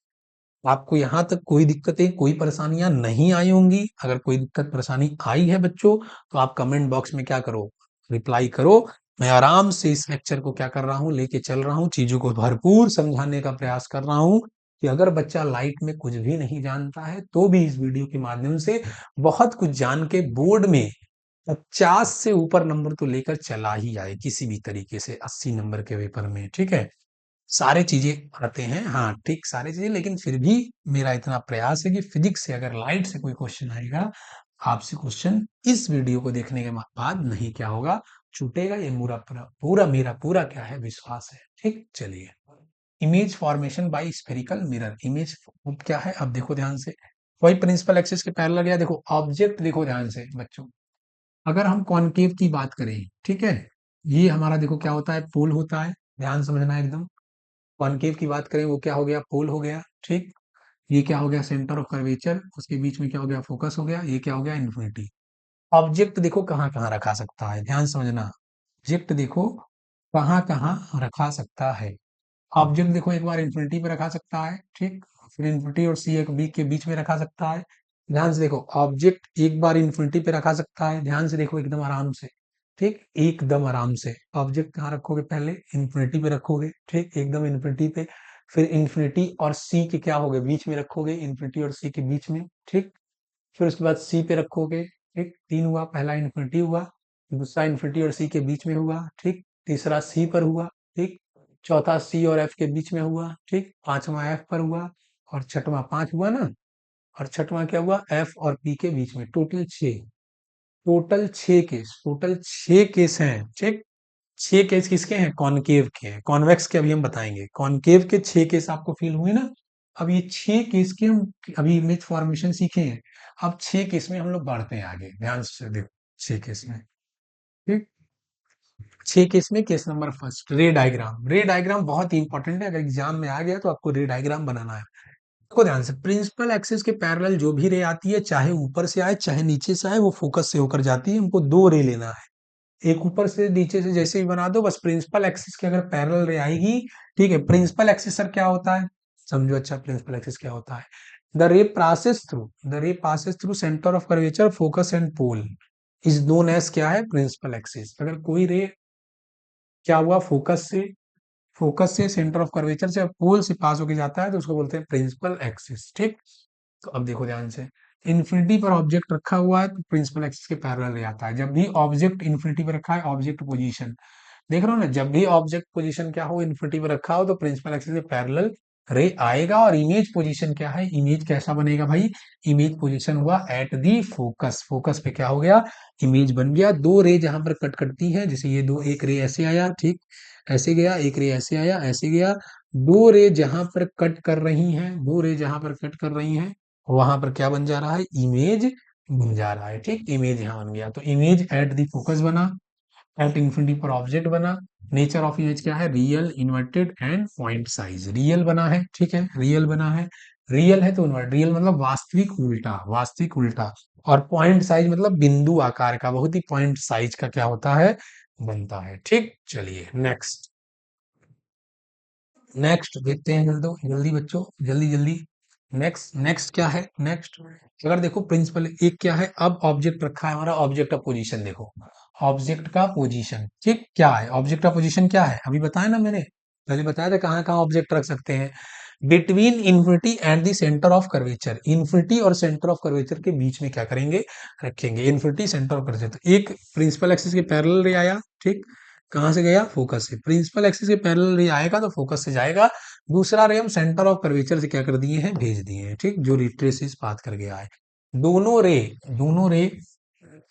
आपको यहां तक कोई दिक्कतें, कोई परेशानियां नहीं आई होंगी। अगर कोई दिक्कत परेशानी आई है बच्चों, तो आप कमेंट बॉक्स में क्या करो, रिप्लाई करो। मैं आराम से इस लेक्चर को क्या कर रहा हूँ, लेके चल रहा हूँ, चीजों को भरपूर समझाने का प्रयास कर रहा हूँ, कि अगर बच्चा लाइट में कुछ भी नहीं जानता है, तो भी इस वीडियो के माध्यम से बहुत कुछ जान के बोर्ड में 50 से ऊपर नंबर तो लेकर चला ही आए, किसी भी तरीके से 80 नंबर के पेपर में। ठीक है, सारे चीजें आते हैं, हाँ ठीक, सारी चीजें, लेकिन फिर भी मेरा इतना प्रयास है कि फिजिक्स से अगर लाइट से कोई क्वेश्चन आएगा, आपसे क्वेश्चन इस वीडियो को देखने के बाद नहीं क्या होगा, छूटेगा। ये पूरा पूरा पूरा मेरा पूरा क्या है, विश्वास है। ठीक, चलिए, image formation by spherical mirror, image क्या है, अब देखो ध्यान से, वही प्रिंसिपल एक्सिस के पैरेलल गया, देखो ऑब्जेक्ट, देखो ध्यान से बच्चों, अगर हम कॉनकेव की बात करें, ठीक है, ये हमारा देखो क्या होता है, पोल होता है, ध्यान समझना एकदम। कॉनकेव की बात करें, वो क्या हो गया, पोल हो गया। ठीक, ये क्या हो गया, सेंटर ऑफ कर्वेचर, उसके बीच में क्या हो गया, फोकस हो गया, ये क्या हो गया, इन्फिनिटी। ऑब्जेक्ट देखो कहाँ कहाँ रखा सकता है, ध्यान समझना, ऑब्जेक्ट देखो कहाँ कहाँ रखा सकता है। ऑब्जेक्ट देखो एक बार इन्फिनिटी पे रखा सकता है, ठीक, फिर इन्फिनिटी और सी एक बी के बीच में रखा सकता है। ध्यान से देखो, ऑब्जेक्ट एक बार इन्फिनिटी पे रखा सकता है, ध्यान से देखो एकदम आराम से। ठीक, एकदम आराम से, ऑब्जेक्ट कहाँ रखोगे, पहले इन्फिनिटी पे रखोगे, ठीक, एकदम इन्फिनिटी पे, फिर इन्फिनिटी और सी के क्या होगे, बीच में रखोगे, इन्फिनिटी और सी के बीच में। ठीक, फिर उसके बाद सी पे रखोगे। ठीक, तीन हुआ, पहला इन्फिनिटी हुआ, दूसरा इन्फिनिटी और सी के बीच में हुआ। ठीक, तीसरा सी पर हुआ। ठीक, चौथा सी और एफ के बीच में हुआ। ठीक, पांचवा एफ पर हुआ, और छठवां, पांच हुआ ना, और छठवां क्या हुआ, एफ और पी के बीच में, टोटल छह, टोटल छह केस, टोटल छह केस हैं। ठीक, छह केस किसके हैं, कॉनकेव के हैं, कॉन्वेक्स के अभी हम बताएंगे, कॉनकेव के छह केस आपको फील हुए ना। अब ये छह केस के हम अभी इमेज फॉर्मेशन सीखे हैं, अब छह केस में हम लोग बढ़ते हैं आगे, ध्यान से देखो, छह केस में। ठीक, छह केस में केस नंबर फर्स्ट, रे डायग्राम, रे डायग्राम बहुत ही इंपॉर्टेंट है, अगर एग्जाम में आ गया तो आपको रे डायग्राम बनाना है। देखो ध्यान से, प्रिंसिपल एक्सिस के पैरेलल जो भी रे आती है, चाहे ऊपर से आए चाहे नीचे से आए, वो फोकस से होकर जाती है, हमको दो रे लेना है, एक ऊपर से नीचे से जैसे ही बना दो, बस प्रिंसिपल एक्सिस के अगर पैरेलल रे आएगी। ठीक है, प्रिंसिपल एक्सिस सर क्या होता है, समझो अच्छा, प्रिंसिपल एक्सिस क्या होता है, the ray passes through centre of curvature, focus and pole is known as क्या है, प्रिंसिपल एक्सिस। अगर कोई रे क्या हुआ, फोकस से सेंटर ऑफ कर्वेचर से पोल से पास होके जाता है, तो उसको बोलते हैं प्रिंसिपल एक्सिस। ठीक, तो अब देखो ध्यान से, इन्फिनिटी पर ऑब्जेक्ट रखा हुआ है, तो प्रिंसिपल एक्सिस के पैरेलल रे आता है। जब भी ऑब्जेक्ट इन्फिनिटी पर रखा है, ऑब्जेक्ट पोजीशन देख रहे हो ना, जब भी ऑब्जेक्ट पोजीशन क्या हो, इन्फिनिटी पर रखा हो, तो प्रिंसिपल एक्सिस के पैरेलल रे आएगा। और इमेज पोजीशन क्या है, इमेज कैसा बनेगा भाई, इमेज पोजीशन हुआ एट दी फोकस, फोकस पे क्या हो गया, इमेज बन गया। दो रे जहां पर कट करती है, जैसे ये दो, एक रे ऐसे आया, ठीक, ऐसे गया, एक रे ऐसे आया, ऐसे गया, दो रे जहां पर कट कर रही हैं, दो रे जहां पर कट कर रही हैं, वहां पर क्या बन जा रहा है, इमेज बन जा रहा है। ठीक, इमेज यहां बन गया, तो इमेज एट दी फोकस बना, एट इंफिनिटी पर ऑब्जेक्ट बना। नेचर ऑफ इमेज क्या है, real, inverted and point size, real बना है। ठीक है, रियल बना है, रियल है तो इन्वर्ट, रियल मतलब वास्तविक उल्टा, वास्तविक उल्टा, और पॉइंट साइज मतलब बिंदु आकार का, बहुत ही पॉइंट साइज का क्या होता है, बनता है। ठीक, चलिए नेक्स्ट, नेक्स्ट देखते हैं, जल्दी जल्दी बच्चों, जल्दी जल्दी। नेक्स्ट, नेक्स्ट क्या है, नेक्स्ट, अगर देखो प्रिंसिपल एक क्या है, अब ऑब्जेक्ट रखा है हमारा, ऑब्जेक्ट ऑफ पोजीशन देखो, ऑब्जेक्ट का पोजीशन, ठीक क्या है ऑब्जेक्ट का पोजीशन, क्या है अभी बताया ना मैंने, पहले बताया था कहाँ कहाँ ऑब्जेक्ट रख सकते हैं। Between infinity and the centre of curvature, infinity और सेंटर ऑफ कर्वेचर के बीच में क्या करेंगे, रखेंगे। इन्फिनिटी सेंटर ऑफ कर्वेचर, तो एक प्रिंसिपल एक्सिस के पैरेलल रे आया, ठीक, कहाँ से गया, फोकस से। प्रिंसिपल एक्सिस के पैरेलल रे आएगा तो फोकस से जाएगा। दूसरा रे हम सेंटर ऑफ कर्वेचर से क्या कर दिए हैं, भेज दिए हैं, ठीक, जो रिट्रेसिस पाथ कर गया है। दोनों रे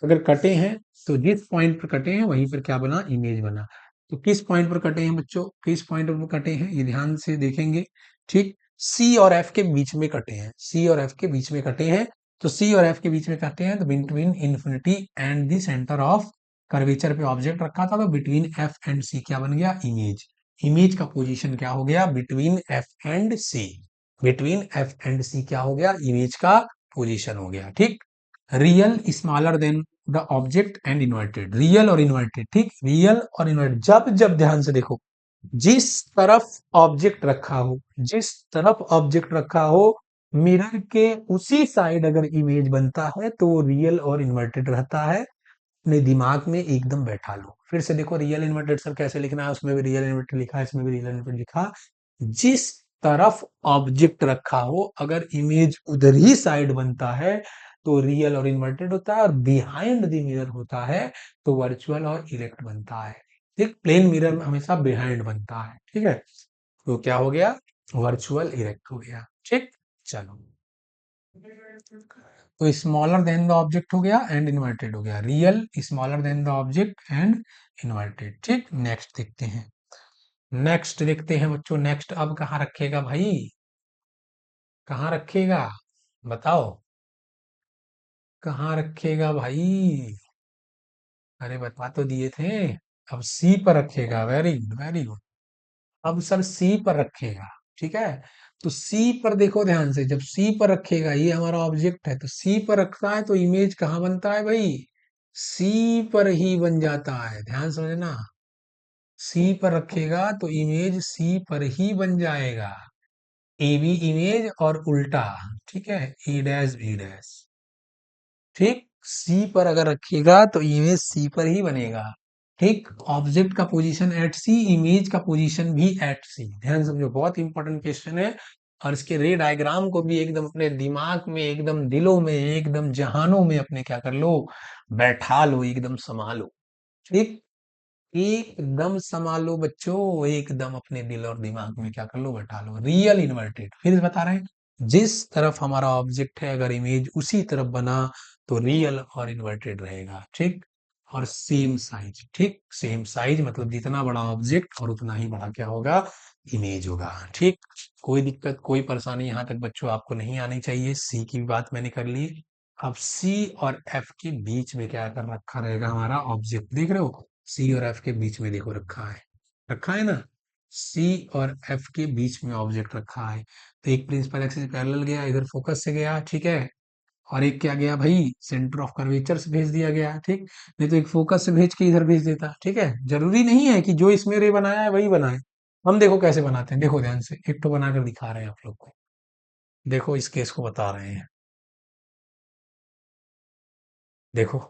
अगर कटे हैं तो जिस पॉइंट पर कटे हैं वहीं पर क्या बना, इमेज बना। तो किस पॉइंट पर कटे हैं बच्चों, किस पॉइंट पर कटे हैं ये ध्यान से देखेंगे, ठीक। सी और एफ के बीच में कटे हैं, सी और एफ के बीच में कटे हैं। तो सी और एफ के बीच में कटे हैं तो between infinity and the centre of curvature पे ऑब्जेक्ट रखा था, तो बिटवीन एफ एंड सी क्या बन गया, इमेज। इमेज का पोजीशन क्या हो गया, between F and C. Between F and C क्या हो गया, इमेज का पोजीशन हो गया, ठीक। Real smaller than the object and inverted, real और इन्वर्टेड, ठीक, रियल और इन्वर्टेड, जब जब ध्यान से देखो, जिस तरफ ऑब्जेक्ट रखा हो, जिस तरफ ऑब्जेक्ट रखा हो, मिरर के उसी साइड अगर इमेज बनता है तो वो रियल और इन्वर्टेड रहता है। अपने दिमाग में एकदम बैठा लो, फिर से देखो, रियल इन्वर्टेड सर कैसे लिखना है, उसमें भी रियल इन्वर्टेड लिखा है, इसमें भी रियल इन्वर्टेड लिखा। जिस तरफ ऑब्जेक्ट रखा हो अगर इमेज उधर ही साइड बनता है तो रियल और इन्वर्टेड होता है, और बिहाइंड द मिरर होता है तो वर्चुअल और इरेक्ट बनता है, ठीक। प्लेन मिरर में हमेशा बिहाइंड बनता है, ठीक है। तो क्या हो गया, वर्चुअल इरेक्ट हो गया, ठीक। चलो, तो स्मॉलर देन द ऑब्जेक्ट हो गया एंड इन्वर्टेड हो गया, real smaller than the object and inverted, ठीक। नेक्स्ट देखते हैं, नेक्स्ट देखते हैं बच्चों, नेक्स्ट अब कहाँ रखेगा भाई, कहाँ रखेगा, बताओ, कहाँ रखेगा भाई, अरे बता तो दिए थे। अब सी पर रखेगा, वेरी गुड वेरी गुड। अब सर सी पर रखेगा, ठीक है। तो सी पर देखो ध्यान से, जब सी पर रखेगा, ये हमारा ऑब्जेक्ट है, तो सी पर रखता है तो इमेज कहाँ बनता है भाई, सी पर ही बन जाता है, ध्यान समझना। सी पर रखेगा तो इमेज सी पर ही बन जाएगा, ए बी इमेज और उल्टा, ठीक है, ए डैश बी डैश, ठीक। सी पर अगर रखिएगा तो इमेज सी पर ही बनेगा, ठीक। ऑब्जेक्ट का पोजीशन एट सी, इमेज का पोजीशन भी एट सी, ध्यान समझो, बहुत इंपॉर्टेंट क्वेश्चन है। और इसके रे डायग्राम को भी एकदम अपने दिमाग में, एकदम दिलों में, एकदम जहानों में अपने क्या कर लो, बैठा लो, एकदम संभालो, ठीक। एकदम संभालो बच्चों, एकदम अपने दिल और दिमाग में क्या कर लो, बैठा लो। रियल इन्वर्टेड, फिर बता रहे हैं, जिस तरफ हमारा ऑब्जेक्ट है अगर इमेज उसी तरफ बना तो रियल और इन्वर्टेड रहेगा, ठीक। और सेम साइज, ठीक, सेम साइज मतलब जितना बड़ा ऑब्जेक्ट और उतना ही बड़ा क्या होगा, इमेज होगा, ठीक। कोई दिक्कत, कोई परेशानी यहाँ तक बच्चों आपको नहीं आनी चाहिए। सी की भी बात मैंने कर ली। अब सी और एफ के बीच में क्या कर रखा रहेगा हमारा ऑब्जेक्ट, देख रहे हो, सी और एफ के बीच में देखो रखा है, रखा है ना, सी और एफ के बीच में ऑब्जेक्ट रखा है। तो एक प्रिंसिपल एक्सिस पैरेलल गया, इधर फोकस से गया, ठीक है। और एक क्या गया भाई, सेंटर ऑफ कर्वेचर से भेज दिया गया, ठीक। नहीं तो एक फोकस से भेज के इधर भेज देता, ठीक है। जरूरी नहीं है कि जो इसमें रे बनाया है वही बनाए। हम देखो कैसे बनाते हैं, देखो ध्यान से, एक तो बनाकर दिखा रहे हैं आप लोग को, देखो इस केस को बता रहे हैं, देखो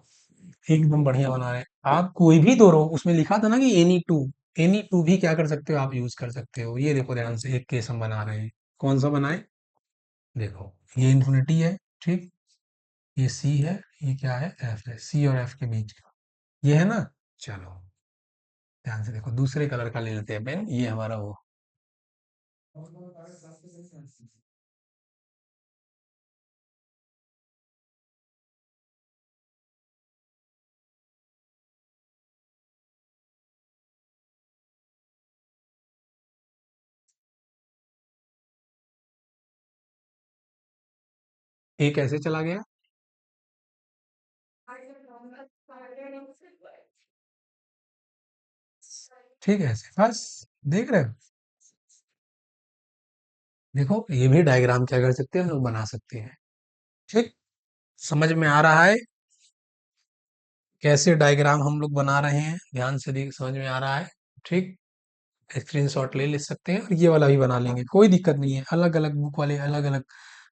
एकदम बढ़िया बना रहे हैं। आप कोई भी दो रो, उसमें लिखा था ना कि एनी टू भी क्या कर सकते हो, आप यूज कर सकते हो। ये देखो ध्यान से, एक केस हम बना रहे हैं, कौन सा बनाए, देखो ये इन्फिनिटी है, ठीक, ये सी है, ये क्या है, एफ है, सी और एफ के बीच का, ये है ना। चलो ध्यान से देखो, दूसरे कलर का ले लेते हैं पेन, ये हमारा वो, ये कैसे चला गया, ठीक है, ऐसे बस, देख रहे हो, देखो ये भी डायग्राम क्या कर सकते हैं हम लोग, बना सकते हैं, ठीक। समझ में आ रहा है कैसे डायग्राम हम लोग बना रहे हैं, ध्यान से देख, समझ में आ रहा है, ठीक। स्क्रीनशॉट ले ले सकते हैं और ये वाला भी बना लेंगे, कोई दिक्कत नहीं है। अलग अलग बुक वाले अलग अलग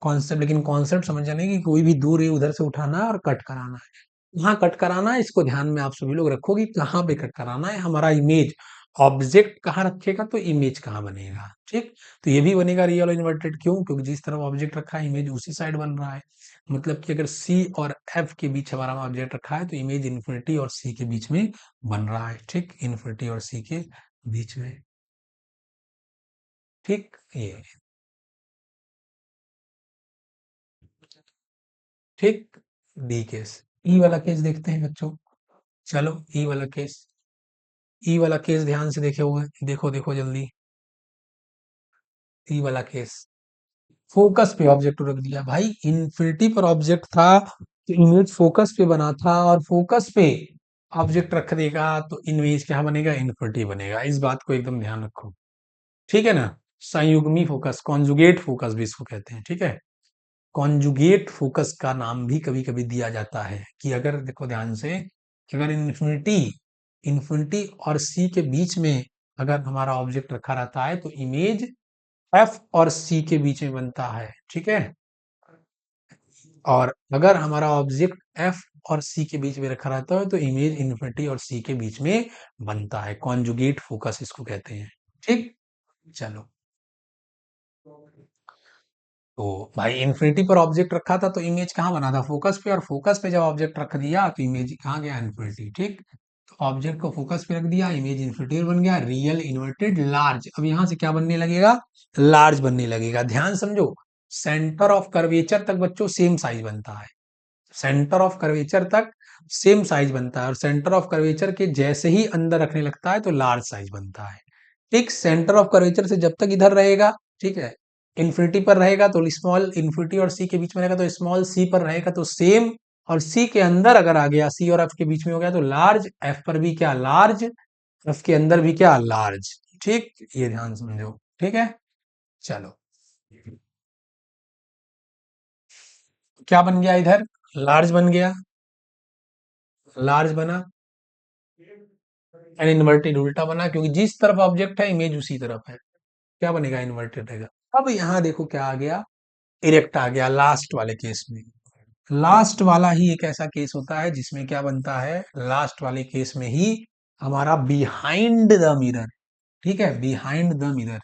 कॉन्सेप्ट, लेकिन कॉन्सेप्ट समझ जाने की, कोई भी दूर है उधर से उठाना है और कट कराना है, कहाँ कट कराना है इसको ध्यान में आप सभी लोग रखो कि कहाँ पे कट कराना है हमारा इमेज। ऑब्जेक्ट कहाँ रखेगा तो इमेज कहाँ बनेगा, ठीक। तो ये भी बनेगा रियल और इन्वर्टेड, क्यों? क्योंकि जिस तरफ ऑब्जेक्ट रखा है इमेज उसी साइड बन रहा है। मतलब कि अगर सी और एफ के बीच हमारा ऑब्जेक्ट रखा है तो इमेज इन्फिनिटी और सी के बीच में बन रहा है, ठीक। इन्फिनिटी और सी के बीच में, ठीक। ये ठीक। D case. ई वाला केस देखते हैं बच्चों। चलो ई वाला केस। ई वाला केस ध्यान से देखे हुए, देखो देखो जल्दी। ई वाला केस, फोकस पे ऑब्जेक्ट रख दिया भाई, इन्फिनिटी पर ऑब्जेक्ट था तो इमेज फोकस पे बना था, और फोकस पे ऑब्जेक्ट रख देगा तो इमेज क्या बनेगा? इन्फिनिटी बनेगा। इस बात को एकदम ध्यान रखो, ठीक है ना। संयुग्मी फोकस, कॉन्जुगेट फोकस भी इसको कहते हैं, ठीक है। कॉन्जुगेट फोकस का नाम भी कभी कभी दिया जाता है कि अगर देखो ध्यान से कि अगर इन्फिनिटी इन्फिनिटी और सी के बीच में अगर हमारा ऑब्जेक्ट रखा रहता है तो इमेज एफ और सी के बीच में बनता है, ठीक है। और अगर हमारा ऑब्जेक्ट एफ और सी के बीच में रखा रहता है तो इमेज इन्फिनिटी और सी के बीच में बनता है। कॉन्जुगेट फोकस इसको कहते हैं, ठीक। चलो, तो भाई इन्फिनिटी पर ऑब्जेक्ट रखा था तो इमेज कहाँ बना था? फोकस पे, और फोकस पे जब ऑब्जेक्ट रख दिया तो इमेज कहाँ गया? इन्फिनिटी, ठीक। तो ऑब्जेक्ट को फोकस पे रख दिया, इमेज इन्फिनिटी बन गया, रियल इन्वर्टेड लार्ज। अब यहां से क्या बनने लगेगा? लार्ज बनने लगेगा। ध्यान समझो, सेंटर ऑफ कर्वेचर तक बच्चों सेम साइज बनता है। सेंटर ऑफ कर्वेचर तक सेम साइज बनता है, और सेंटर ऑफ कर्वेचर के जैसे ही अंदर रखने लगता है तो लार्ज साइज बनता है, ठीक। सेंटर ऑफ कर्वेचर से जब तक इधर रहेगा, ठीक है, इन्फिनिटी पर रहेगा तो स्मॉल इन्फिनिटी और सी के बीच में रहेगा तो स्मॉल सी पर रहेगा तो सेम, और सी के अंदर अगर आ गया, सी और एफ के बीच में हो गया तो लार्ज, एफ पर भी क्या? लार्ज, एफ के अंदर भी क्या? लार्ज, ठीक। ये ध्यान समझो, ठीक है। चलो, क्या बन गया इधर? लार्ज बन गया, लार्ज बना, एंड इन्वर्टेड उल्टा बना, क्योंकि जिस तरफ ऑब्जेक्ट है इमेज उसी तरफ है, क्या बनेगा? इन्वर्टेड रहेगा। अब यहाँ देखो क्या आ गया? इरेक्ट आ गया लास्ट वाले केस में। लास्ट वाला ही एक ऐसा केस होता है जिसमें क्या बनता है? लास्ट वाले केस में ही हमारा बिहाइंड द मिरर, ठीक है, बिहाइंड द मिरर,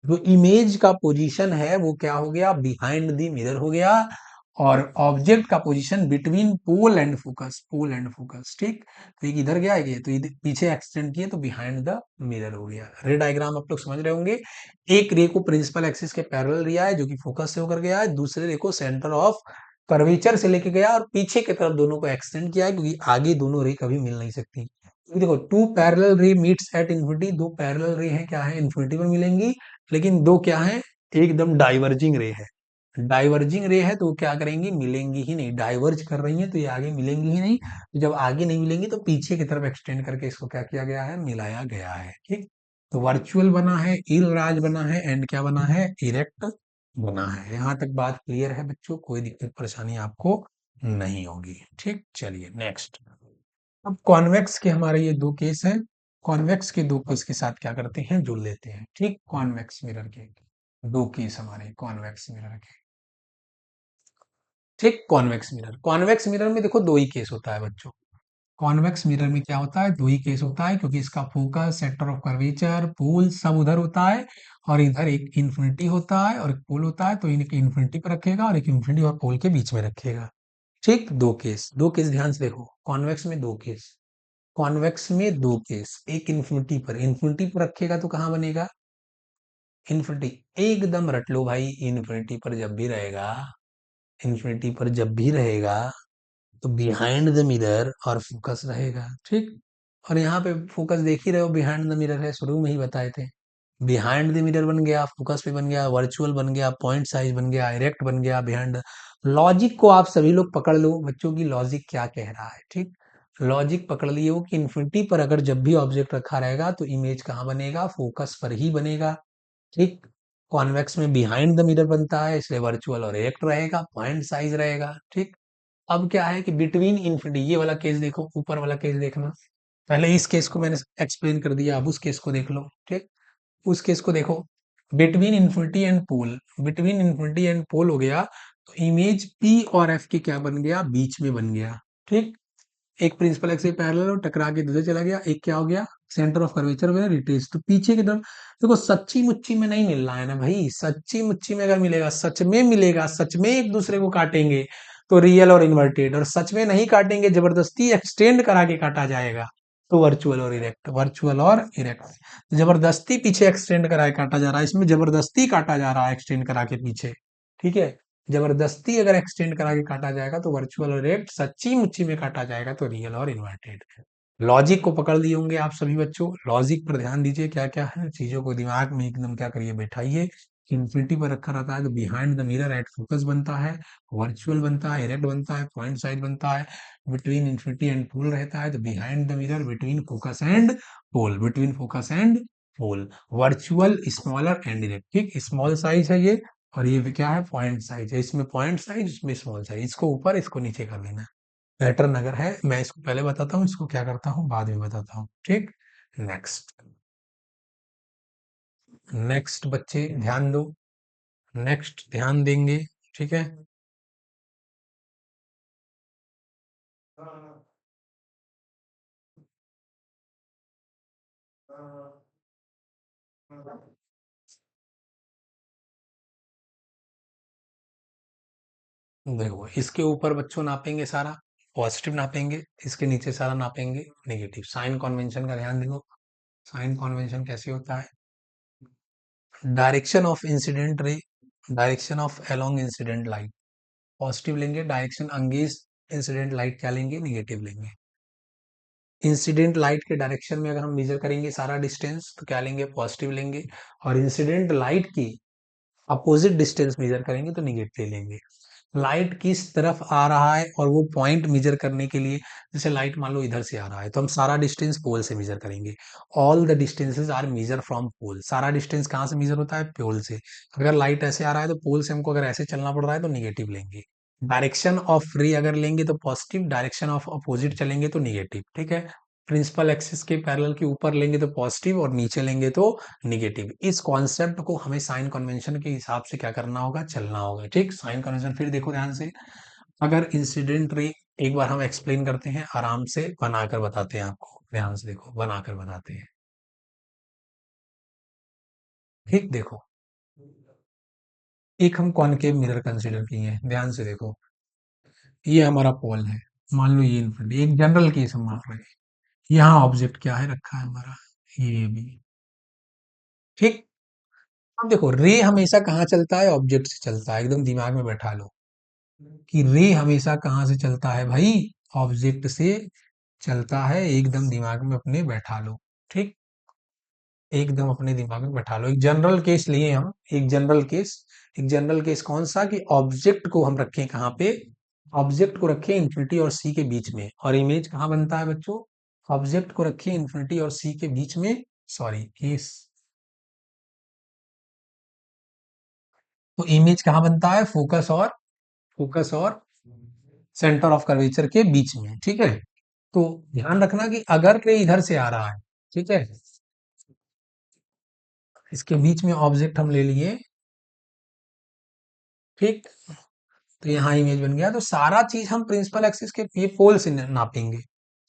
जो इमेज का पोजीशन है वो क्या हो गया? बिहाइंड द मिरर हो गया, और ऑब्जेक्ट का position between pole and focus, pole and focus, ठीक। तो एक इधर गया, ये तो इधर पीछे एक्सटेंड किए तो बिहाइंड द मिरर हो गया। रे डायग्राम आप लोग समझ रहे होंगे। एक रे को प्रिंसिपल एक्सिस के पैरेलल लिया है जो कि फोकस से होकर गया है, दूसरे रे को सेंटर ऑफ कर्वेचर से लेके गया और पीछे की तरफ दोनों को एक्सटेंड किया है, क्योंकि आगे दोनों रे कभी मिल नहीं सकती। क्योंकि देखो, टू पैरेलल रे मीट्स एट इन्फिनिटी, दो पैरेलल रे हैं, क्या है? इन्फिनिटी पर मिलेंगी, लेकिन दो क्या है? एकदम डाइवर्जिंग रे है। डाइवर्जिंग रे है तो वो क्या करेंगी? मिलेंगी ही नहीं। डाइवर्ज कर रही है तो ये आगे मिलेंगी ही नहीं, तो जब आगे नहीं मिलेंगी तो पीछे की तरफ एक्सटेंड करके इसको क्या किया गया है? मिलाया गया है, ठीक। तो वर्चुअल बना है, इलराज बना है, एंड क्या बना है? इरेक्ट बना है। यहां तक बात क्लियर है बच्चों? कोई दिक्कत परेशानी आपको नहीं होगी, ठीक। चलिए नेक्स्ट। अब कॉन्वेक्स के हमारे ये दो केस हैं। कॉन्वेक्स के दो केस के साथ क्या करते हैं? जुड़ लेते हैं, ठीक। कॉन्वेक्स मिरर के दो केस हमारे कॉन्वेक्स मिरर के, ठीक। कॉन्वेक्स मिरर, कॉन्वेक्स मिरर में देखो दो ही केस होता है बच्चों। कॉन्वेक्स मिरर में क्या होता है? दो ही केस होता है, क्योंकि इसका फोकस, सेंटर ऑफ कर्वेचर, पोल सब उधर होता है, और इधर एक इन्फिनिटी होता है और एक पोल होता है, तो इनके इन्फिनिटी पर रखेगा और एक इन्फिनिटी और पोल के बीच में रखेगा, ठीक। दो केस, दो केस ध्यान से देखो, कॉन्वेक्स में दो केस। कॉन्वेक्स में दो केस, एक इन्फिनिटी पर, इन्फिनिटी पर रखेगा तो कहाँ बनेगा? इन्फिनिटी, एकदम रट लो भाई, इन्फिनिटी पर जब भी रहेगा, इन्फिनिटी पर जब भी रहेगा तो बिहाइंड द मिरर और फोकस रहेगा, ठीक। और यहाँ पे फोकस देख ही रहे हो, बिहाइंड द मिरर है, शुरू में ही बताए थे। बिहाइंड द मिरर बन गया, फोकस पे बन गया, वर्चुअल बन गया, पॉइंट साइज बन गया, डायरेक्ट बन गया, बिहाइंड। लॉजिक को आप सभी लोग पकड़ लो बच्चों की, लॉजिक क्या कह रहा है, ठीक। लॉजिक पकड़ लिए हो कि इन्फिनिटी पर अगर जब भी ऑब्जेक्ट रखा रहेगा तो इमेज कहाँ बनेगा? फोकस पर ही बनेगा, ठीक। कॉन्वेक्स में बिहाइंड द मिरर बनता है, इसलिए वर्चुअल और डायरेक्ट रहेगा, पॉइंट साइज रहेगा, ठीक। अब क्या है कि बिटवीन इन्फिनिटी, ये वाला केस देखो, ऊपर वाला केस देखना। पहले इस केस को मैंने एक्सप्लेन कर दिया, अब उस केस को देख लो, ठीक। उस केस को देखो, between infinity and pole, between infinity and pole हो गया तो इमेज पी और एफ के क्या बन गया? बीच में बन गया, ठीक। एक प्रिंसिपल एक्सिस के पैरेलल और टकरा के दूसरे चला गया, एक क्या हो गया, सेंटर ऑफ कर्वेचर हो गया रिट्रेस। तो पीछे की तरफ देखो, सच्ची मुच्ची में नहीं मिल रहा है ना भाई, सच्ची मुच्ची में अगर मिलेगा, सच में मिलेगा, सच में एक दूसरे को काटेंगे तो रियल और इन्वर्टेड, और सच में नहीं काटेंगे, जबरदस्ती एक्सटेंड करा के काटा जाएगा तो वर्चुअल और इरेक्ट, वर्चुअल और इरेक्ट। जबरदस्ती पीछे एक्सटेंड करा के काटा जा रहा है, इसमें जबरदस्ती काटा जा रहा है एक्सटेंड करा के पीछे, ठीक है। जबरदस्ती अगर एक्सटेंड करा के काटा जाएगा तो वर्चुअल और इरेक्ट, सच्ची मुच्ची में काटा जाएगा तो रियल और इन्वर्टेड। लॉजिक को पकड़ लिए होंगे आप सभी बच्चों, लॉजिक पर ध्यान दीजिए, क्या क्या है चीजों को दिमाग में एकदम क्या करिए, बैठाइए। इन्फिनिटी पर रखा रहता है तो behind the mirror at focus बनता है, वर्चुअल बनता है, इरेक्ट बनता है, पॉइंट साइज बनता है, बिटवीन इन्फिनिटी एंड पोल रहता है तो behind the mirror, between focus and pole, between focus and pole, virtual, smaller and erect, ठीक। स्मॉल साइज है ये, और ये भी क्या है, पॉइंट साइज है, इसमें पॉइंट साइज, इसमें स्मॉल साइज, इसको ऊपर इसको नीचे कर लेना। पैटर्न अगर है, मैं इसको पहले बताता हूँ, इसको क्या करता हूँ बाद में बताता हूँ, ठीक। नेक्स्ट, नेक्स्ट बच्चे ध्यान दो, नेक्स्ट ध्यान देंगे, ठीक है। देखो, इसके ऊपर बच्चों नापेंगे सारा पॉजिटिव नापेंगे, इसके नीचे सारा नापेंगे नेगेटिव। साइन कन्वेंशन का ध्यान देखो, साइन कन्वेंशन कैसे होता है, डायरेक्शन ऑफ इंसिडेंट रे, direction of along incident light, positive लेंगे, डायरेक्शन अगेंस्ट इंसिडेंट लाइट क्या लेंगे, निगेटिव लेंगे। इंसिडेंट लाइट के डायरेक्शन में अगर हम मेजर करेंगे सारा डिस्टेंस तो क्या लेंगे, पॉजिटिव लेंगे, और इंसिडेंट लाइट की अपोजिट डिस्टेंस मेजर करेंगे तो निगेटिव लेंगे। लाइट किस तरफ आ रहा है और वो पॉइंट मेजर करने के लिए, जैसे लाइट मान लो इधर से आ रहा है तो हम सारा डिस्टेंस पोल से मेजर करेंगे। All the distances are measure from pole, सारा डिस्टेंस कहाँ से मेजर होता है, पोल से। अगर लाइट ऐसे आ रहा है तो पोल से हमको अगर ऐसे चलना पड़ रहा है तो निगेटिव लेंगे। डायरेक्शन ऑफ रे अगर लेंगे तो पॉजिटिव, डायरेक्शन ऑफ अपोजिट चलेंगे तो निगेटिव, ठीक है। प्रिंसिपल एक्सिस के पैरेलल के ऊपर लेंगे तो पॉजिटिव और नीचे लेंगे तो निगेटिव। इस कॉन्सेप्ट को हमें साइन कन्वेंशन के हिसाब से क्या करना होगा, चलना होगा, ठीक। साइन कन्वेंशन फिर देखो ध्यान से, अगर इंसिडेंट रे, एक बार हम एक्सप्लेन करते हैं आराम से, बनाकर बताते हैं आपको, ध्यान से देखो, बनाकर बताते हैं, ठीक। देखो, एक हम कॉनकेव मिरर कंसीडर किए हैं, ध्यान से देखो, ये हमारा पोल है, मान लो ये इन्फिनिटी, एक जनरल केस हम मान रहे हैं। यहाँ ऑब्जेक्ट क्या है, रखा है हमारा ये भी, ठीक। अब देखो, रे हमेशा कहाँ चलता है, ऑब्जेक्ट से चलता है, एकदम दिमाग में बैठा लो कि रे हमेशा कहाँ से चलता है भाई, ऑब्जेक्ट से चलता है, एकदम दिमाग में अपने बैठा लो, ठीक। एकदम अपने दिमाग में बैठा लो। एक जनरल केस लिए हम, एक जनरल केस, एक जनरल केस कौन सा, कि ऑब्जेक्ट को हम रखें कहाँ पे, ऑब्जेक्ट को रखें इंफिनिटी और सी के बीच में, और इमेज कहाँ बनता है बच्चों, ऑब्जेक्ट को रखें इंफिनिटी और सी के बीच में, सॉरी केस, तो इमेज कहाँ बनता है, फोकस और सेंटर ऑफ कर्वेचर के बीच में, ठीक है। तो ध्यान रखना कि अगर रे इधर से आ रहा है, ठीक है, इसके बीच में ऑब्जेक्ट हम ले लिए, ठीक। तो यहाँ इमेज बन गया, तो सारा चीज हम प्रिंसिपल एक्सिस के ये पोल से नापेंगे,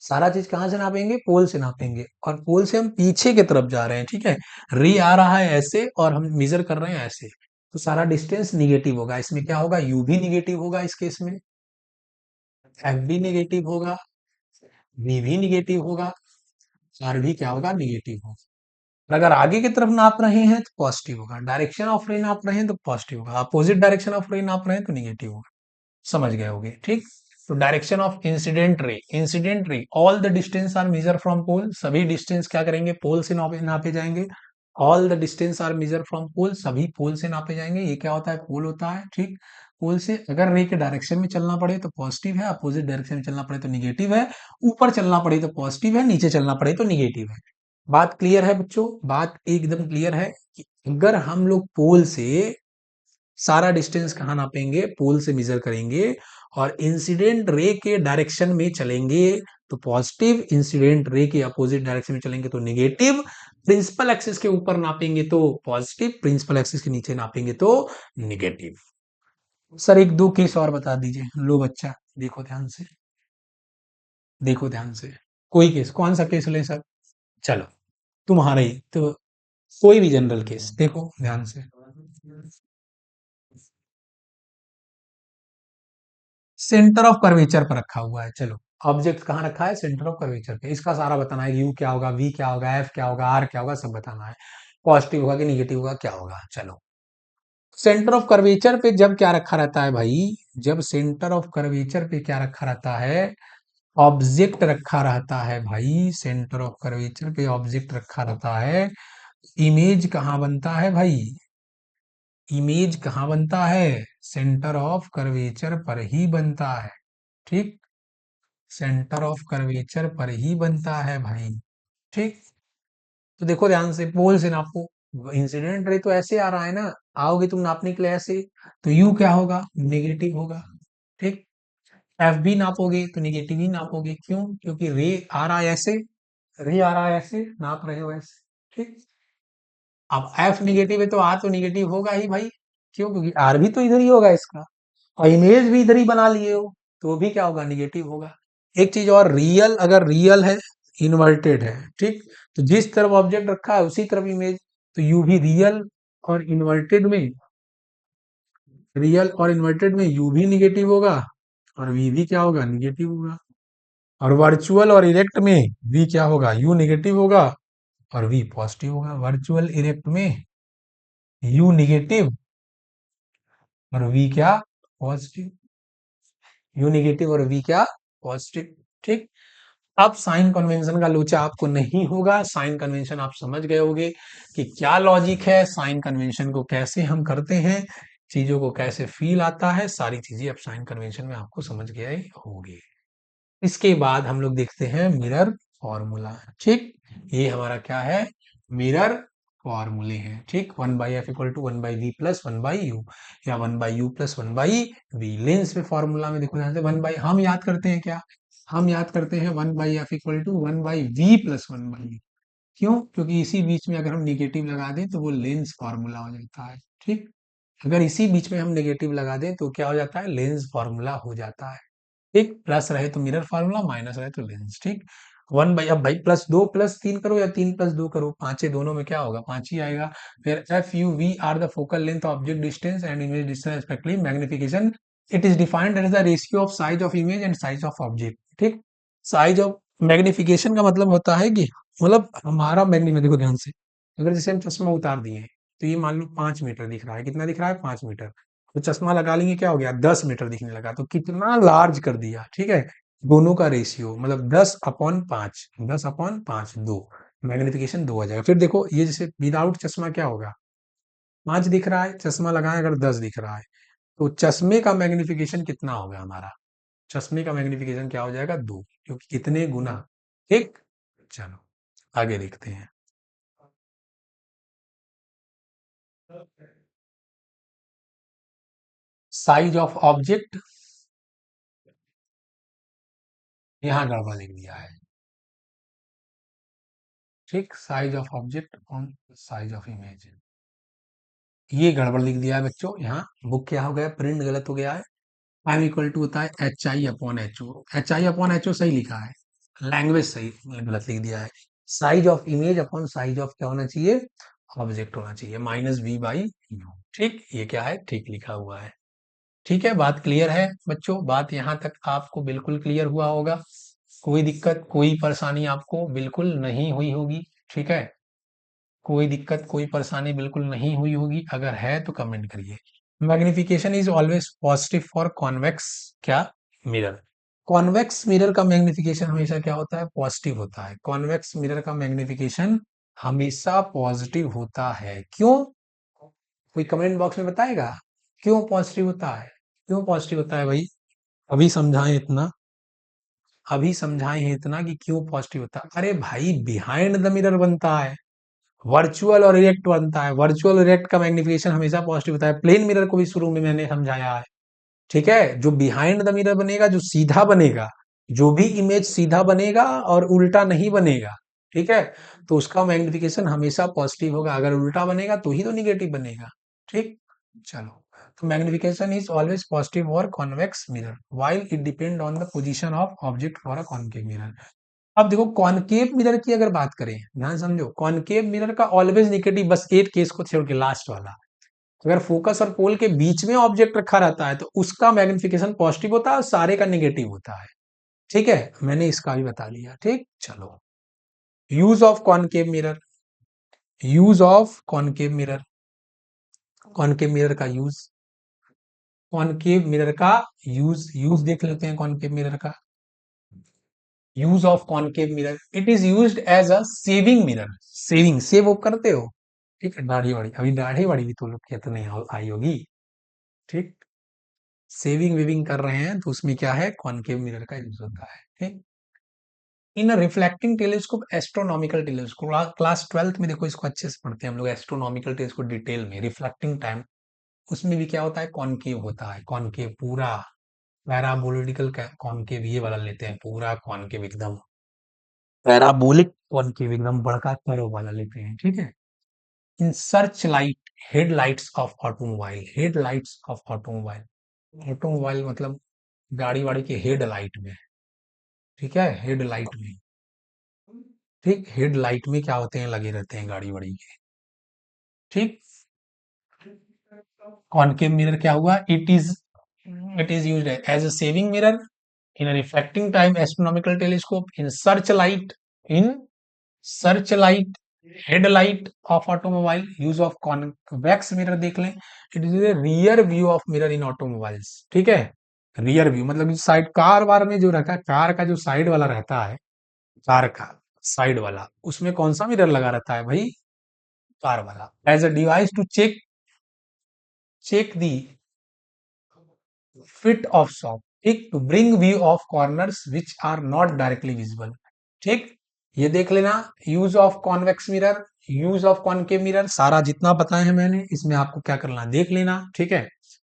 सारा चीज कहाँ से नापेंगे, पोल से नापेंगे, और पोल से हम पीछे की तरफ जा रहे हैं, ठीक है। रे आ रहा है ऐसे और हम मेजर कर रहे हैं ऐसे, तो सारा डिस्टेंस निगेटिव होगा, इसमें क्या होगा, यू भी निगेटिव होगा इस केस में, एफ भी निगेटिव होगा, वी भी निगेटिव होगा, आर भी क्या होगा, निगेटिव होगा। और अगर आगे की तरफ नाप रहे हैं तो पॉजिटिव होगा, डायरेक्शन ऑफ रे नाप रहे हैं तो पॉजिटिव होगा, अपोजिट डायरेक्शन ऑफ रे नाप रहे हैं तो निगेटिव होगा। समझ गए होगे, ठीक। तो direction of incident ray, incident ray, all the distance are measure from pole, सभी डिस्टेंस क्या करेंगे, पोल से नापे नापे जाएंगे। All the distance are measure from pole, सभी पोल से नापे जाएंगे, ये क्या होता है, पोल होता है, ठीक। पोल से अगर रे के डायरेक्शन में चलना पड़े तो पॉजिटिव है, अपोजिट डायरेक्शन में चलना पड़े तो निगेटिव है, ऊपर चलना पड़े तो पॉजिटिव है, नीचे चलना पड़े तो निगेटिव है। बात क्लियर है बच्चों, बात एकदम क्लियर है कि अगर हम लोग पोल से सारा डिस्टेंस कहाँ नापेंगे, पोल से मेजर करेंगे, और इंसिडेंट रे के डायरेक्शन में चलेंगे तो पॉजिटिव, इंसिडेंट रे के अपोजिट डायरेक्शन में चलेंगे तो नेगेटिव, प्रिंसिपल एक्सिस के ऊपर नापेंगे तो पॉजिटिव, प्रिंसिपल एक्सिस के नीचे नापेंगे तो निगेटिव। सर एक दो केस और बता दीजिए, लो बच्चा देखो ध्यान से, देखो ध्यान से, कोई केस, कौन सा केस ले सर? चलो, तुम्हारे ही तो, कोई भी जनरल केस देखो ध्यान से। सेंटर ऑफ कर्वेचर पर रखा हुआ है, चलो। ऑब्जेक्ट कहाँ रखा है? सेंटर ऑफ कर्वेचर पे। इसका सारा बताना है, यू क्या होगा, वी क्या होगा, एफ क्या होगा, आर क्या होगा, सब बताना है। पॉजिटिव होगा कि निगेटिव होगा, क्या होगा, चलो। सेंटर ऑफ कर्वेचर पे जब क्या रखा रहता है भाई? जब सेंटर ऑफ कर्वेचर पे क्या रखा रहता है? ऑब्जेक्ट रखा रहता है भाई। सेंटर ऑफ कर्वेचर पे ऑब्जेक्ट रखा रहता है। इमेज कहाँ बनता है भाई? इमेज कहाँ बनता है? सेंटर ऑफ कर्वेचर पर ही बनता है। ठीक, सेंटर ऑफ कर्वेचर पर ही बनता है भाई। ठीक, तो देखो ध्यान से, पोल से नापो। इंसिडेंट रे तो ऐसे आ रहा है ना, आओगे तुम नापने के लिए ऐसे, तो यू क्या होगा? नेगेटिव होगा। ठीक, एफ भी नापोगे तो निगेटिव ही नापोगे, क्यों? क्योंकि रे आ रहा है ऐसे, रे आ रहा है ऐसे, नाप रहे हो ऐसे। ठीक, अब एफ निगेटिव है तो आर तो निगेटिव होगा ही भाई। क्यों? क्योंकि आर भी तो इधर ही होगा इसका, और इमेज भी इधर ही बना लिए हो, तो वो भी क्या होगा? निगेटिव होगा। एक चीज और, रियल, अगर रियल है, इन्वर्टेड है, ठीक, तो जिस तरफ ऑब्जेक्ट रखा है उसी तरफ इमेज, तो यू भी रियल और इन्वर्टेड में, रियल और इन्वर्टेड में यू भी निगेटिव होगा, और वी भी क्या होगा? निगेटिव होगा। और वर्चुअल और इरेक्ट में वी क्या होगा? यू निगेटिव होगा और वी पॉजिटिव होगा। वर्चुअल इरेक्ट में यू निगेटिव और वी क्या? पॉजिटिव। यू निगेटिव और वी क्या? पॉजिटिव। ठीक, अब साइन कन्वेंशन का लोचा आपको नहीं होगा। साइन कन्वेंशन आप समझ गए होंगे कि क्या लॉजिक है, साइन कन्वेंशन को कैसे हम करते हैं, चीजों को कैसे फील आता है, सारी चीजें अब साइन कन्वेंशन में आपको समझ गए होंगे। इसके बाद हम लोग देखते हैं मिरर फॉर्मूला। ठीक, ये हमारा क्या है? मिरर फॉर्मूले हैं। ठीक, 1/f=1/v+1/u, या 1/u + 1/v। लेंस पे फॉर्मूला में देखो ध्यान से, 1 हम याद करते हैं क्या? हम याद करते हैं 1/f=1/v+1/u। क्यों? क्योंकि इसी बीच में अगर हम निगेटिव लगा दें तो वो लेंस फॉर्मूला हो जाता है। ठीक, अगर इसी बीच में हम नेगेटिव लगा दें तो क्या हो जाता है? लेंस फॉर्मूला हो जाता है। ठीक, प्लस रहे तो मिरर फार्मूला, माइनस रहे तो लेंस। ठीक, 1/, अब भाई +2 + 3 करो या 3 + 2 करो, पांचे दोनों में क्या होगा? 5 ही आएगा। फिर F U V are the focal length, object distance and image distance respectively. Magnification, it is defined as the ratio of size of image and size of object. ठीक, साइज ऑफ, मैग्निफिकेशन का मतलब होता है कि, मतलब हमारा मैग्नी में देखो ध्यान से, अगर जैसे हम चश्मा उतार दिए हैं, तो ये मान लो 5 मीटर दिख रहा है। कितना दिख रहा है? 5 मीटर। तो चश्मा लगा लेंगे, क्या हो गया? 10 मीटर दिखने लगा। तो कितना लार्ज कर दिया। ठीक है, दोनों का रेशियो मतलब 10/5, 10/5, 2, मैग्निफिकेशन 2 आ जाएगा। फिर देखो ये जैसे विदाउट चश्मा क्या होगा? 5 दिख रहा है, चश्मा लगाए अगर 10 दिख रहा है, तो चश्मे का मैग्निफिकेशन कितना होगा हमारा? चश्मे का मैग्निफिकेशन क्या हो जाएगा? 2, क्योंकि कितने गुना। ठीक, चलो आगे देखते हैं। साइज ऑफ ऑब्जेक्ट, यहाँ गड़बड़ लिख दिया है। ठीक, size of object on size of image, ये गड़बड़ लिख दिया है बच्चों। यहाँ बुक क्या हो गया? प्रिंट गलत हो गया है। M= होता है HI/HO, HI/HO सही लिखा है, लैंग्वेज सही गलत लिख दिया है। Size of image upon size of क्या होना चाहिए? ऑब्जेक्ट होना चाहिए, -v/u। ठीक, ये क्या है? ठीक लिखा हुआ है। ठीक है, बात क्लियर है बच्चों? बात यहाँ तक आपको बिल्कुल क्लियर हुआ होगा, कोई दिक्कत कोई परेशानी आपको बिल्कुल नहीं हुई होगी। ठीक है, कोई दिक्कत कोई परेशानी बिल्कुल नहीं हुई होगी, अगर है तो कमेंट करिए। Magnification is always positive for convex क्या? मिरर। कॉन्वेक्स मिरर का मैग्निफिकेशन हमेशा क्या होता है? पॉजिटिव होता है। कॉन्वेक्स मिरर का मैग्निफिकेशन हमेशा पॉजिटिव होता है। क्यों? कोई कमेंट बॉक्स में बताएगा क्यों पॉजिटिव होता है? क्यों पॉजिटिव होता है भाई? अभी समझाएं इतना, अभी समझाएं इतना कि क्यों पॉजिटिव होता है। अरे भाई, बिहाइंड द मिरर बनता है, वर्चुअल और इरेक्ट बनता है। वर्चुअल इरेक्ट का मैग्निफिकेशन हमेशा पॉजिटिव होता है। प्लेन मिरर को भी शुरू में मैंने समझाया है। ठीक है, जो बिहाइंड द मिरर बनेगा, जो सीधा बनेगा, जो भी इमेज सीधा बनेगा और उल्टा नहीं बनेगा, ठीक है, तो उसका मैग्निफिकेशन हमेशा पॉजिटिव होगा। अगर उल्टा बनेगा तो ही तो निगेटिव बनेगा। ठीक, चलो तो मैग्निफिकेशन इज ऑलवेज पॉजिटिव और convex mirror while it depend on the position of object for a concave mirror. अब देखो कॉनकेव मिरर की अगर बात करें, ध्यान समझो, कॉनकेव मिरर का ऑलवेज निगेटिव, बस एक केस को छोड़ के लास्ट वाला, अगर फोकस और पोल के बीच में ऑब्जेक्ट रखा रहता है तो उसका मैग्निफिकेशन पॉजिटिव होता है और सारे का निगेटिव होता है। ठीक है, मैंने इसका भी बता दिया। ठीक, चलो, use of concave mirror, use of concave mirror, concave mirror का यूज, कॉनकेव मिरर का यूज, यूज देख लेते हैं कॉनकेव मिरर का। Use of concave mirror, it is used as a saving mirror. Saving, save वो करते हो, ठीक है, दाढ़ी वाड़ी, अभी दाढ़ी वाड़ी भी तो लोग के तो नहीं आई होगी। ठीक, सेविंग वेविंग कर रहे हैं तो उसमें क्या है, कॉनकेव मिरर का यूज होता है। ठीक, in reflecting telescope, astronomical telescope, class 12th में देखो इसको अच्छे से पढ़ते हैं हम लोग, एस्ट्रोनॉमिकल टेलीस्कोप डिटेल में, रिफ्लेक्टिंग टाइम, उसमें भी क्या होता है, कॉनकेव होता है, कॉनकेव पूरा, पैराबोलिकल कॉनकेव ये वाला लेते हैं, पूरा कॉनकेव एकदम, पैराबोलिक कॉनकेव एकदम बड़का कर्व वाला लेते हैं। ठीक है, इन search light, headlights of automobile, headlights of automobile, automobile मतलब गाड़ी वाड़ी के हेडलाइट में, ठीक है, हेडलाइट में, ठीक, हेडलाइट में क्या होते हैं, लगे रहते हैं गाड़ी वाड़ी के। ठीक, कॉनकेव मिरर क्या हुआ, it is used as a saving mirror in reflecting time astronomical telescope, in search light, in search light, headlight of automobile, use of convex mirror देख लें, it is a rear view of mirror in automobiles. ठीक है, rear view मतलब side, car वार में जो रहता है, कार का जो साइड वाला रहता है, कार का साइड वाला, उसमें कौन सा मिरर लगा रहता है भाई, कार वाला, as a device to check, check the fit of shop, ठीक, to bring view of corners which are not directly visible. ठीक, ये देख लेना, use of convex mirror, use of concave mirror, सारा जितना बताया है मैंने, इसमें आपको क्या करना देख लेना। ठीक है,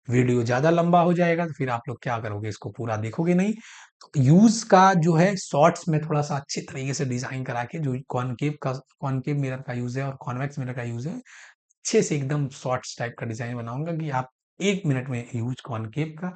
वीडियो ज्यादा लंबा हो जाएगा तो फिर आप लोग क्या करोगे, इसको पूरा देखोगे नहीं। तो यूज का जो है शॉर्ट्स में थोड़ा सा अच्छे तरीके से डिजाइन करा के, जो कॉनकेव का, कॉनकेव मिरर का यूज है और कॉन्वेक्स मिरर का यूज है, अच्छे से एकदम शॉर्ट्स टाइप का डिजाइन बनाऊंगा कि आप 1 मिनट में यूज कॉनकेव का,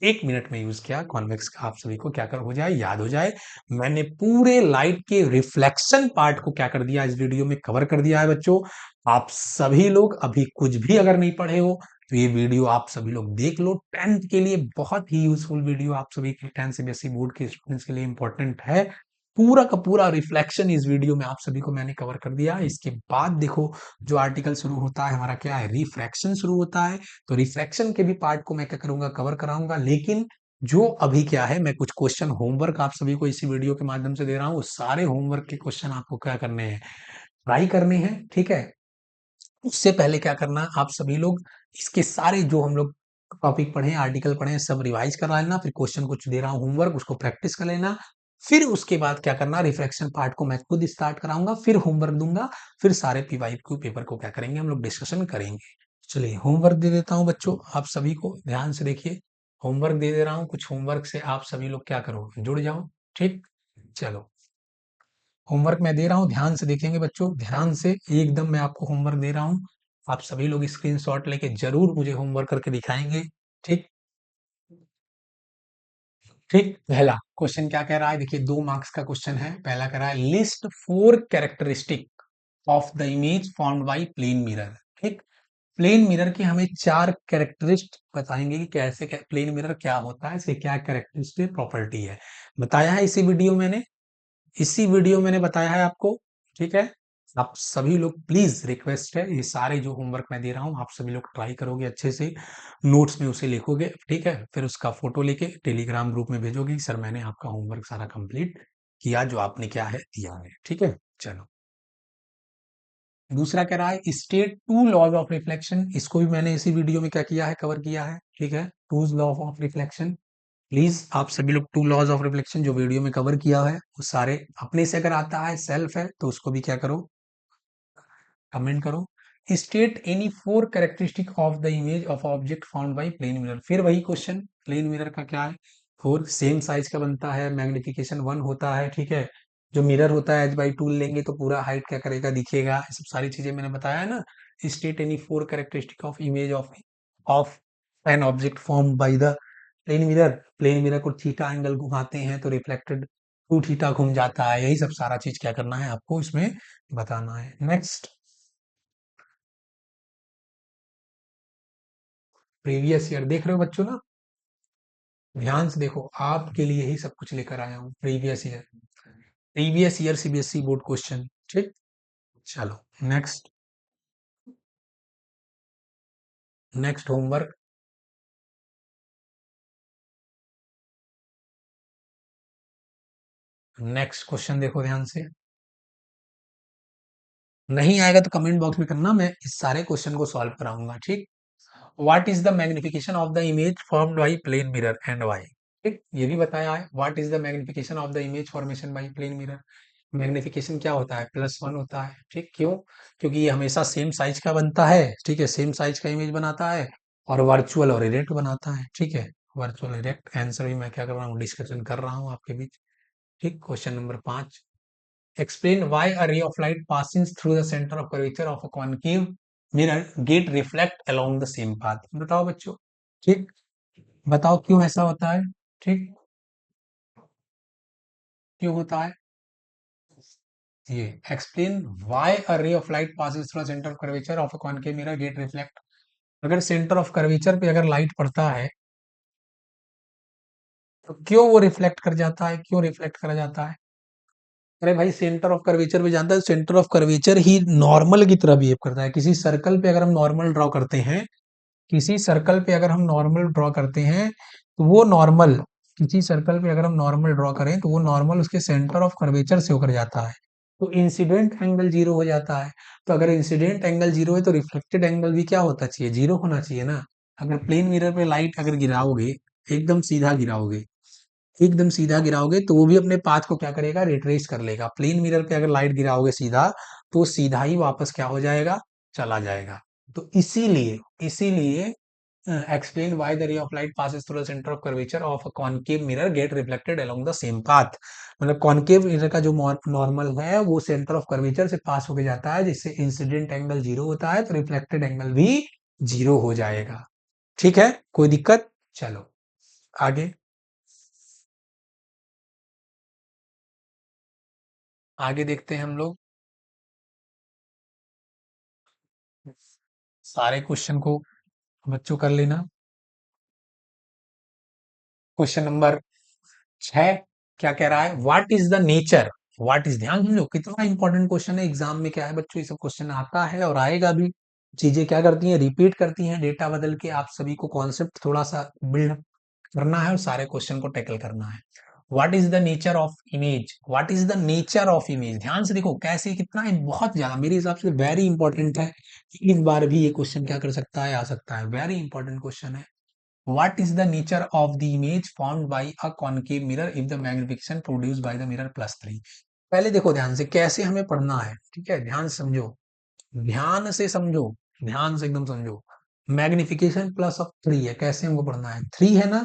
1 मिनट में यूज किया कॉन्वेक्स का, आप सभी को क्या कर हो जाए, याद हो जाए। मैंने पूरे लाइट के रिफ्लेक्शन पार्ट को क्या कर दिया, इस वीडियो में कवर कर दिया है बच्चों। आप सभी लोग अभी कुछ भी अगर नहीं पढ़े हो तो ये वीडियो आप सभी लोग देख लो, 10th के लिए बहुत ही यूजफुल वीडियो, आप सभी के 10th सीबीएसई बोर्ड के स्टूडेंट्स के लिए इंपॉर्टेंट है। पूरा का पूरा रिफ्लेक्शन इस वीडियो में आप सभी को मैंने कवर कर दिया। इसके बाद देखो, जो आर्टिकल शुरू होता है हमारा, क्या है, रिफ्रैक्शन शुरू होता है। तो रिफ्रैक्शन के भी पार्ट को मैं क्या करूंगा, कवर कराऊंगा। लेकिन जो अभी क्या है, मैं कुछ क्वेश्चन होमवर्क आप सभी को इसी वीडियो के माध्यम से दे रहा हूँ, उस सारे होमवर्क के क्वेश्चन आपको क्या करने हैं, ट्राई करने हैं। ठीक है, उससे पहले क्या करना, आप सभी लोग इसके सारे जो हम लोग टॉपिक पढ़े, आर्टिकल पढ़े, सब रिवाइज करा लेना। फिर क्वेश्चन कुछ दे रहा हूँ होमवर्क, उसको प्रैक्टिस कर लेना। फिर उसके बाद क्या करना, रिफ्रैक्शन पार्ट को मैं खुद स्टार्ट कराऊंगा, फिर होमवर्क दूंगा, फिर सारे पीवाई क्यू पेपर को क्या करेंगे, हम लोग डिस्कशन करेंगे। चलिए होमवर्क दे देता हूँ बच्चों, आप सभी को ध्यान से देखिए, होमवर्क दे दे रहा हूँ। कुछ होमवर्क से आप सभी लोग क्या करो, जुड़ जाओ। ठीक, चलो, होमवर्क मैं दे रहा हूँ, ध्यान से देखेंगे बच्चों, ध्यान से, एकदम मैं आपको होमवर्क दे रहा हूँ। आप सभी लोग स्क्रीनशॉट लेके जरूर मुझे होमवर्क करके दिखाएंगे। ठीक, ठीक, पहला क्वेश्चन क्या कह रहा है, देखिए 2 मार्क्स का क्वेश्चन है। पहला कह रहा है, list 4 characteristic of the image formed by plane mirror. ठीक, प्लेन मिरर की हमें 4 कैरेक्टरिस्टिक बताएंगे कि कैसे प्लेन मिरर क्या होता है, इसके क्या कैरेक्टरिस्टिक प्रॉपर्टी है, बताया है इसी वीडियो मैंने, इसी वीडियो मैंने बताया है आपको। ठीक है, आप सभी लोग प्लीज, रिक्वेस्ट है, ये सारे जो होमवर्क मैं दे रहा हूँ आप सभी लोग ट्राई करोगे अच्छे से, नोट्स में उसे लिखोगे। ठीक है, फिर उसका फोटो लेके टेलीग्राम ग्रुप में भेजोगे, सर मैंने आपका होमवर्क सारा कंप्लीट किया, जो आपने क्या है दिया है। ठीक है, चलो, दूसरा कह रहा है, स्टेट 2 लॉज ऑफ रिफ्लेक्शन, इसको भी मैंने इसी वीडियो में क्या किया है, कवर किया है। ठीक है, 2 लॉ ऑफ रिफ्लेक्शन, प्लीज आप सभी लोग 2 लॉज ऑफ रिफ्लेक्शन जो वीडियो में कवर किया है वो सारे अपने से, अगर आता है सेल्फ है तो उसको भी क्या करो, कमेंट करो। State any 4 characteristic of the image of object found by plane mirror, फिर वही क्वेश्चन, प्लेन मिरर का क्या है, 4 सेम साइज का बनता है, मैग्निफिकेशन 1 होता है। ठीक है, जो मिरर होता है H/2 लेंगे तो पूरा हाइट क्या करेगा, दिखेगा, ये सब सारी चीजें मैंने बताया है ना। State any 4 characteristic of image of an object form by the plane mirror को थीटा एंगल घुमाते हैं तो रिफ्लेक्टेड टू थीटा घूम जाता है। यही सब सारा चीज क्या करना है आपको इसमें बताना है। नेक्स्ट, प्रीवियस ईयर देख रहे हो बच्चों ना, ध्यान से देखो, आपके लिए ही सब कुछ लेकर आया हूँ। Previous year CBSE board question, ठीक। चलो next, next homework. Next question देखो ध्यान से, नहीं आएगा तो कमेंट बॉक्स में करना, मैं इस सारे क्वेश्चन को सॉल्व कराऊंगा, ठीक। What is the magnification of the image formed by plane mirror and why, ठीक, ये भी बताया है। What is the magnification of the image formation by plane mirror, magnification क्या होता है, +1 होता है, ठीक। क्यों? क्योंकि ये हमेशा सेम साइज का बनता है, ठीक है, सेम साइज का इमेज बनाता है और वर्चुअल और इरेक्ट बनाता है, ठीक है। वर्चुअल इरेक्ट आंसर भी मैं क्या कर रहा हूँ, डिस्कशन कर रहा हूँ आपके बीच, ठीक। Question number 5, explain why a ray of light passing through the center of curvature of a concave mirror get reflect along the same path, बताओ बच्चों, ठीक। बताओ क्यों ऐसा होता है, ठीक, क्यों होता है ये। Explain why a ray of light passes through centre of curvature of a concave mirror get reflect, अगर सेंटर ऑफ कर्वेचर पे अगर लाइट पड़ता है तो क्यों वो रिफ्लेक्ट कर जाता है, क्यों रिफ्लेक्ट करा जाता है। अरे भाई, सेंटर ऑफ कर्वेचर भी जानता है, centre of curvature he normal की तरह बिहेव करता है। किसी सर्कल पे अगर हम नॉर्मल ड्रॉ करते हैं, किसी सर्कल पे अगर हम नॉर्मल ड्रॉ करते हैं तो वो नॉर्मल, किसी सर्कल पे अगर हम नॉर्मल ड्रॉ करें तो वो नॉर्मल उसके सेंटर ऑफ कर्वेचर से होकर जाता है, तो इंसिडेंट एंगल जीरो हो जाता है। तो अगर इंसिडेंट एंगल जीरो है तो रिफ्लेक्टेड एंगल भी क्या होता चाहिए, जीरो होना चाहिए ना। अगर प्लेन मिरर पे लाइट अगर गिराओगे, एकदम सीधा गिराओगे, एकदम सीधा गिराओगे तो वो भी अपने पाथ को क्या करेगा, रिट्रेस कर लेगा। प्लेन मिरर पे अगर लाइट गिराओगे सीधा, तो सीधा ही वापस क्या हो जाएगा, चला जाएगा। तो इसीलिए, इसीलिए explain why the ray of light passes through the center of curvature of a concave mirror get reflected along the same path, मतलब कॉनकेव मिरर का जो नॉर्मल है वो सेंटर ऑफ कर्वेचर से पास होके जाता है, जिससे इंसिडेंट एंगल जीरो होता है तो रिफ्लेक्टेड एंगल भी जीरो हो जाएगा, ठीक है। कोई दिक्कत? चलो आगे, आगे देखते हैं हम लोग। सारे क्वेश्चन को बच्चों कर लेना। क्वेश्चन नंबर 6 क्या कह रहा है, what is the nature, what is, ध्यान समझो कितना इंपॉर्टेंट क्वेश्चन है। एग्जाम में क्या है बच्चों, ये सब क्वेश्चन आता है और आएगा भी। चीजें क्या करती हैं, रिपीट करती हैं, डेटा बदल के आप सभी को कॉन्सेप्ट थोड़ा सा बिल्ड करना है और सारे क्वेश्चन को टैकल करना है। What is the nature of image, what is the nature of image, ध्यान से देखो कैसे, कितना बहुत ज्यादा मेरे हिसाब से वेरी इंपॉर्टेंट है। इस बार भी ये क्वेश्चन क्या कर सकता है, आ सकता है, वेरी इंपॉर्टेंट क्वेश्चन है। What is the nature of the image formed by a concave mirror if the magnification produced by the mirror +3? पहले देखो ध्यान से कैसे हमें पढ़ना है, ठीक है, ध्यान से समझो, ध्यान से समझो, ध्यान से एकदम समझो। मैग्निफिकेशन +3 है, कैसे हमको पढ़ना है, 3 है ना,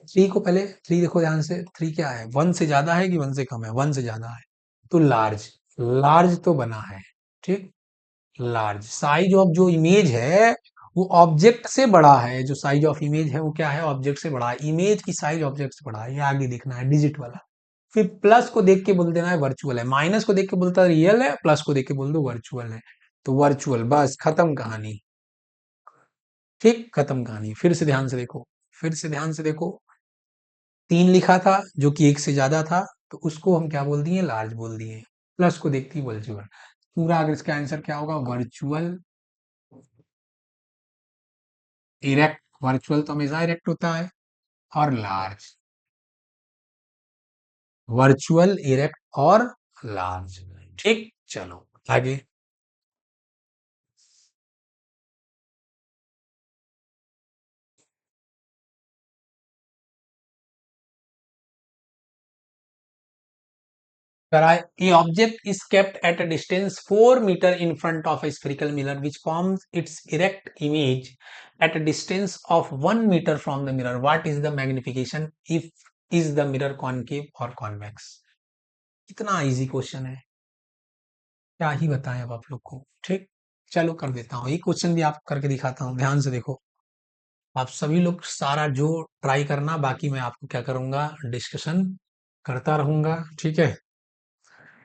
3 को पहले, 3 देखो ध्यान से, 3 क्या है, 1 से ज्यादा है कि 1 से कम है, 1 से ज्यादा है, तो लार्ज, लार्ज तो बना है, ठीक। लार्ज साइज ऑफ जो इमेज है वो ऑब्जेक्ट से बड़ा है, जो साइज ऑफ इमेज है वो क्या है, ऑब्जेक्ट से बड़ा है, इमेज की साइज ऑब्जेक्ट से बड़ा है, ये आगे देखना है डिजिट वाला। फिर प्लस को देख के बोल देना है वर्चुअल है, माइनस को देख के बोलता है रियल है, प्लस को देख के बोल दो वर्चुअल है, तो वर्चुअल, बस खत्म कहानी, ठीक, खत्म कहानी। फिर से ध्यान से देखो, फिर से ध्यान से देखो, 3 लिखा था जो कि 1 से ज्यादा था, तो उसको हम क्या बोल दिए, लार्ज बोल दिए, प्लस को देखती वर्चुअल, पूरा अगर इसका आंसर क्या होगा, वर्चुअल इरेक्ट, वर्चुअल तो हमेशा इरेक्ट होता है, और लार्ज, वर्चुअल इरेक्ट और लार्ज, ठीक। चलो आगे, कराए, a object is kept at a distance 4 metre in front of a spherical mirror which forms its erect image at a distance of 1 meter from the mirror, what is the magnification if is the mirror concave or convex। कितना easy question है, क्या ही बताएं अब आप लोग को, ठीक। चलो कर देता हूँ, ये क्वेश्चन भी आप करके दिखाता हूँ, ध्यान से देखो। आप सभी लोग सारा जो ट्राई करना, बाकी मैं आपको क्या करूंगा, डिस्कशन करता रहूंगा। ठीक है,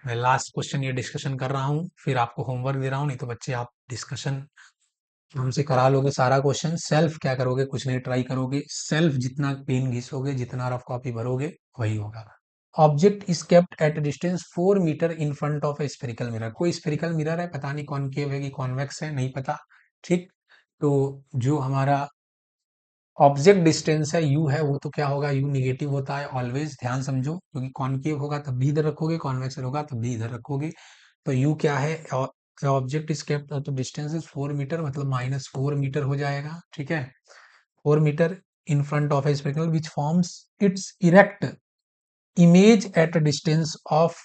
मैं लास्ट क्वेश्चन ये डिस्कशन कर रहा हूँ, फिर आपको होमवर्क दे रहा हूँ, नहीं तो बच्चे आप डिस्कशन हमसे करा लोगे सारा क्वेश्चन। सेल्फ क्या करोगे, कुछ नहीं ट्राई करोगे, सेल्फ जितना पेन घिसोगे, जितना रफ कॉपी भरोगे, वही होगा। Object is kept at distance 4 metre in front of a spherical mirror. कोई स्फेरिकल मिरर है, पता नहीं कॉनकेव है कि कॉन्वेक्स है, नहीं पता। ठीक, तो जो हमारा ऑब्जेक्ट डिस्टेंस है यू है, वो तो क्या होगा, यू निगेटिव होता है ऑलवेज, ध्यान समझो, क्योंकि कॉनकेव होगा तब भी इधर रखोगे, कॉन्वेक्स होगा तब भी इधर रखोगे। तो यू क्या है, object is kept at distance is 4 metre, मतलब -4 मीटर हो जाएगा। ठीक है, 4 metre in front of a spherical which forms its erect image at a distance of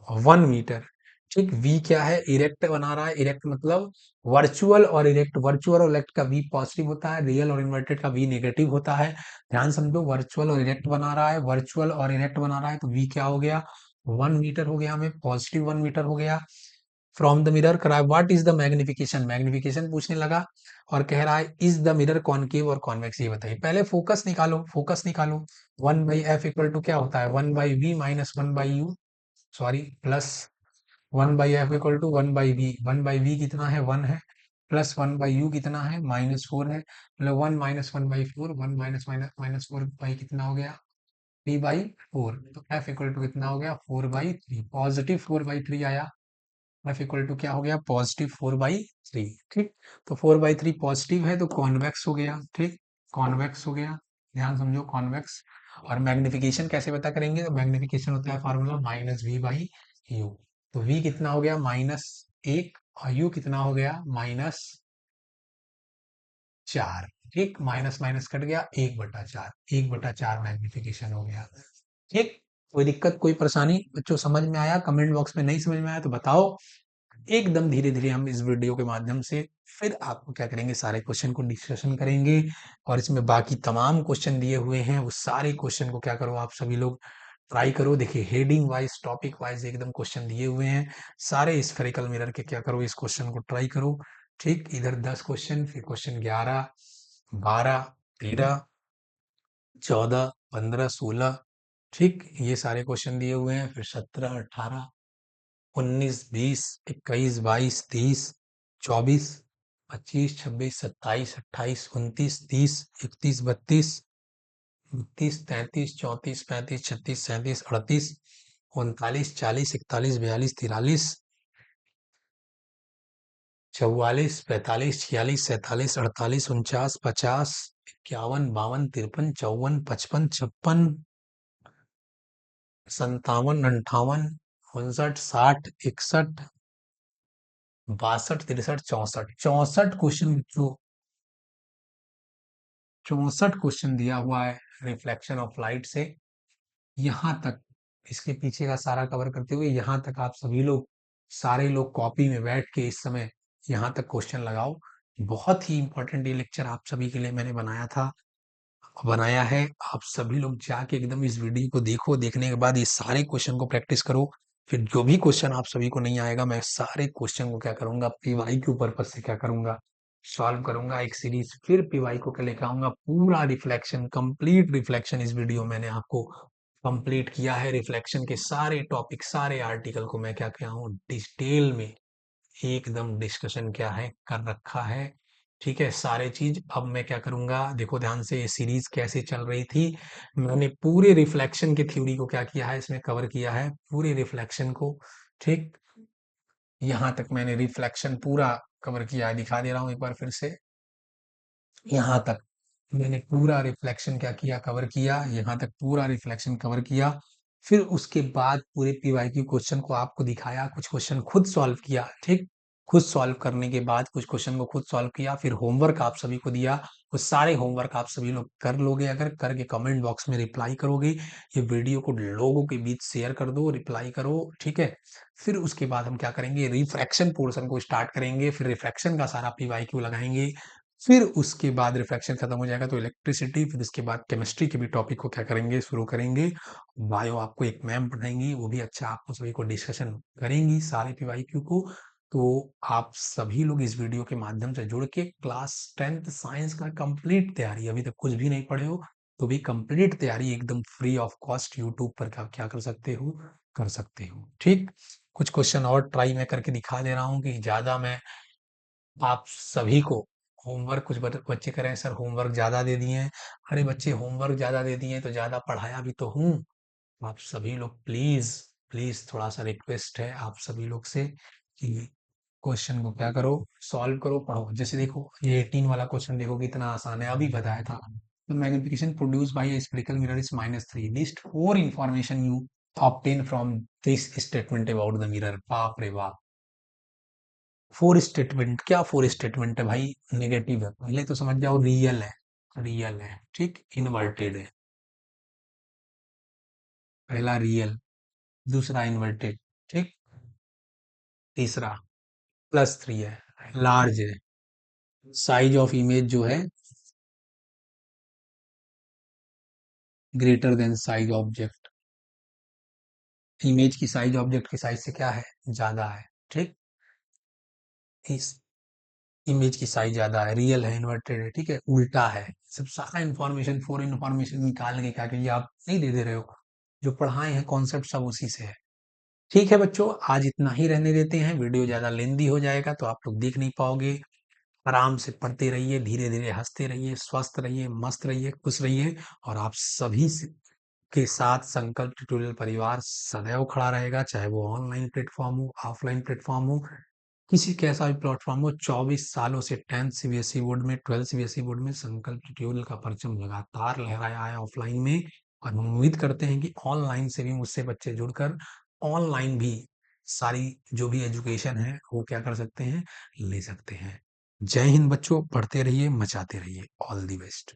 1 metre. ठीक, वी क्या है, इरेक्ट बना रहा है, इरेक्ट मतलब वर्चुअल और इरेक्ट, वर्चुअल और इरेक्ट का वी पॉजिटिव होता है, रियल और इन्वर्टेड का वी नेगेटिव होता है। ध्यान समझो, वर्चुअल और इरेक्ट बना रहा है, वर्चुअल और इरेक्ट बना रहा है, तो वी क्या हो गया, 1 मीटर हो गया, हमें पॉजिटिव 1 मीटर हो गया। फ्रॉम द मिरर कराया, what is the magnification, magnification पूछने लगा और कह रहा है इज द मिरर कॉनकेव और कॉन्वेक्स, ये बताइए। पहले फोकस निकालो, फोकस निकालो। 1/f इक्वल टू क्या होता है, 1/v minus 1/u, sorry plus 1/f equal to 1/v, 1/v कितना है, 1 है, प्लस 1/u कितना है, -4 है, मतलब 1 minus 1/4, 1 minus minus minus 4 by कितना हो गया, 3/4। तो f इक्वल टू कितना हो गया, 4/3, पॉजिटिव 4/3 आया। एफ इक्वल टू क्या हो गया, +4/3। ठीक, तो 4/3 पॉजिटिव है तो कॉन्वेक्स हो गया। ठीक, कॉन्वेक्स हो गया, ध्यान समझो, कॉन्वेक्स। और मैग्निफिकेशन कैसे पता करेंगे, तो मैग्निफिकेशन होता है फॉर्मूला -v/u। तो v कितना हो गया, -1, और u कितना हो गया, -4। ठीक, माइनस माइनस कट गया, 1/4, 1/4 मैग्निफिकेशन हो गया। ठीक, कोई दिक्कत, कोई परेशानी बच्चों, समझ में आया, कमेंट बॉक्स में नहीं समझ में आया तो बताओ। एकदम धीरे धीरे हम इस वीडियो के माध्यम से फिर आपको क्या करेंगे, सारे क्वेश्चन को डिस्कशन करेंगे। और इसमें बाकी तमाम क्वेश्चन दिए हुए हैं, वो सारे क्वेश्चन को क्या करो, आप सभी लोग ट्राई करो। देखिए, हेडिंग वाइज, टॉपिक वाइज एकदम क्वेश्चन दिए हुए हैं सारे स्फेरिकल मिरर के, क्या करो, इस क्वेश्चन को ट्राई करो। ठीक, इधर 10 क्वेश्चन, फिर क्वेश्चन 11, 12, 13, 14, 15, 16। ठीक, ये सारे क्वेश्चन दिए हुए हैं, फिर 17, 18, 19, 20, 21, 22, 30, 24, 25, 26, 27, 28, 29, 30, 31, 32, 32, 33, 34, 35, 36, 37, 38, 39, 40, 41, 42, 43, 44, 45, 46, 47, 48, 49, 50, 51, 52, 53, 54, 55, 56, 57, 58, 59, 60, 61, 62, 63, 64, 64 क्वेश्चन जो 64 क्वेश्चन दिया हुआ है रिफ्लेक्शन ऑफ लाइट से, यहाँ तक, इसके पीछे का सारा कवर करते हुए यहाँ तक आप सभी लोग, सारे लोग कॉपी में बैठ के इस समय यहाँ तक क्वेश्चन लगाओ। बहुत ही इंपॉर्टेंट ये लेक्चर आप सभी के लिए मैंने बनाया था, बनाया है। आप सभी लोग जाके एकदम इस वीडियो को देखो, देखने के बाद ये सारे क्वेश्चन को प्रैक्टिस करो। फिर जो भी क्वेश्चन आप सभी को नहीं आएगा, मैं सारे क्वेश्चन को क्या करूंगा, पीवाईक्यू पर्पज से क्या करूंगा, सॉल्व करूंगा एक सीरीज, फिर पीवाईक्यू को लेकर आऊंगा पूरा रिफ्लेक्शन, कंप्लीट रिफ्लेक्शन। इस वीडियो मैंने आपको कंप्लीट किया है, रिफ्लेक्शन के सारे टॉपिक, सारे आर्टिकल को मैं क्या किया हूँ, डिटेल में एकदम डिस्कशन क्या है कर रखा है। ठीक है, सारे चीज। अब मैं क्या करूंगा, देखो ध्यान से, ये सीरीज कैसे चल रही थी, मैंने पूरे रिफ्लेक्शन की थ्योरी को क्या किया है, इसमें कवर किया है पूरे रिफ्लेक्शन को। ठीक, यहाँ तक मैंने रिफ्लेक्शन पूरा कवर किया है, दिखा दे रहा हूँ एक बार फिर से। यहाँ तक मैंने पूरा रिफ्लेक्शन क्या किया, कवर किया, यहाँ तक पूरा रिफ्लेक्शन कवर किया। फिर उसके बाद पूरे पीवाईक्यू क्वेश्चन को आपको दिखाया, कुछ क्वेश्चन खुद सॉल्व किया। ठीक, खुद सॉल्व करने के बाद कुछ क्वेश्चन को खुद सॉल्व किया, फिर होमवर्क आप सभी को दिया। वो सारे होमवर्क आप सभी लोग कर लोगे, अगर करके कमेंट बॉक्स में रिप्लाई करोगे, ये वीडियो को लोगों के बीच शेयर कर दो, रिप्लाई करो। ठीक है, फिर उसके बाद हम क्या करेंगे, रिफ्रैक्शन पोर्शन को स्टार्ट करेंगे, फिर रिफ्रैक्शन का सारा पीवाईक्यू लगाएंगे। फिर उसके बाद रिफ्रैक्शन खत्म हो जाएगा तो इलेक्ट्रिसिटी, फिर उसके बाद केमिस्ट्री के भी टॉपिक को क्या करेंगे, शुरू करेंगे। बायो आपको एक मैम पढ़ाएंगी, वो भी अच्छा आपको सभी को डिस्कशन करेंगी सारे पीवाईक्यू को। तो आप सभी लोग इस वीडियो के माध्यम से जुड़ के क्लास 10th साइंस का कंप्लीट तैयारी, अभी तक कुछ भी नहीं पढ़े हो तो भी कंप्लीट तैयारी एकदम फ्री ऑफ कॉस्ट यूट्यूब पर क्या कर सकते हो, कर सकते हो। ठीक, कुछ क्वेश्चन और ट्राई मैं करके दिखा दे रहा हूँ कि ज्यादा मैं आप सभी को होमवर्क, कुछ बच्चे कह रहे हैं सर होमवर्क ज्यादा दे दिए हैं। अरे बच्चे होमवर्क ज्यादा दे दिए हैं तो ज्यादा पढ़ाया भी तो हूँ। आप सभी लोग प्लीज प्लीज थोड़ा सा रिक्वेस्ट है आप सभी लोग से कि क्वेश्चन को क्या करो, सॉल्व करो, पढ़ो। जैसे देखो ये 18 वाला क्वेश्चन देखो कितना आसान है, अभी बताया था। The magnification produced by a spherical mirror is -3. List four information you obtain from this statement about the mirror. बाप रे बाप, फोर स्टेटमेंट, क्या फोर स्टेटमेंट है भाई? नेगेटिव है, पहले तो समझ जाओ रियल है, रियल है, ठीक, इन्वर्टेड है, पहला रियल, दूसरा इन्वर्टेड, ठीक, तीसरा +3 है, लार्ज है, साइज ऑफ इमेज जो है greater than size object, image की साइज ऑब्जेक्ट की साइज से क्या है, ज्यादा है, ठीक, इस इमेज की साइज ज्यादा है, रियल है, इन्वर्टेड है, ठीक है, उल्टा है। सब सारा इंफॉर्मेशन, फोर इंफॉर्मेशन निकाल के क्या कि आप नहीं दे रहे हो, जो पढ़ाए हैं कॉन्सेप्ट सब उसी से है। ठीक है बच्चों, आज इतना ही रहने देते हैं, वीडियो ज्यादा लेंदी हो जाएगा तो आप लोग देख नहीं पाओगे। आराम से पढ़ते रहिए, धीरे धीरे हंसते रहिए, स्वस्थ रहिए, मस्त रहिए, खुश रहिए। और आप सभी के साथ संकल्प ट्यूटोरियल परिवार सदैव खड़ा रहेगा, चाहे वो ऑनलाइन प्लेटफॉर्म हो, ऑफलाइन प्लेटफॉर्म हो, किसी कैसा भी प्लेटफॉर्म हो। 24 सालों से 10th सीबीएसई बोर्ड में, 12th सीबीएसई बोर्ड में संकल्प ट्यूटोरियल का परचम लगातार लहराया है ऑफलाइन में। और हम उम्मीद करते हैं कि ऑनलाइन से भी मुझसे बच्चे जुड़कर ऑनलाइन भी सारी जो भी एजुकेशन है वो क्या कर सकते हैं, ले सकते हैं। जय हिंद बच्चों, पढ़ते रहिए, मचाते रहिए, ऑल दी बेस्ट।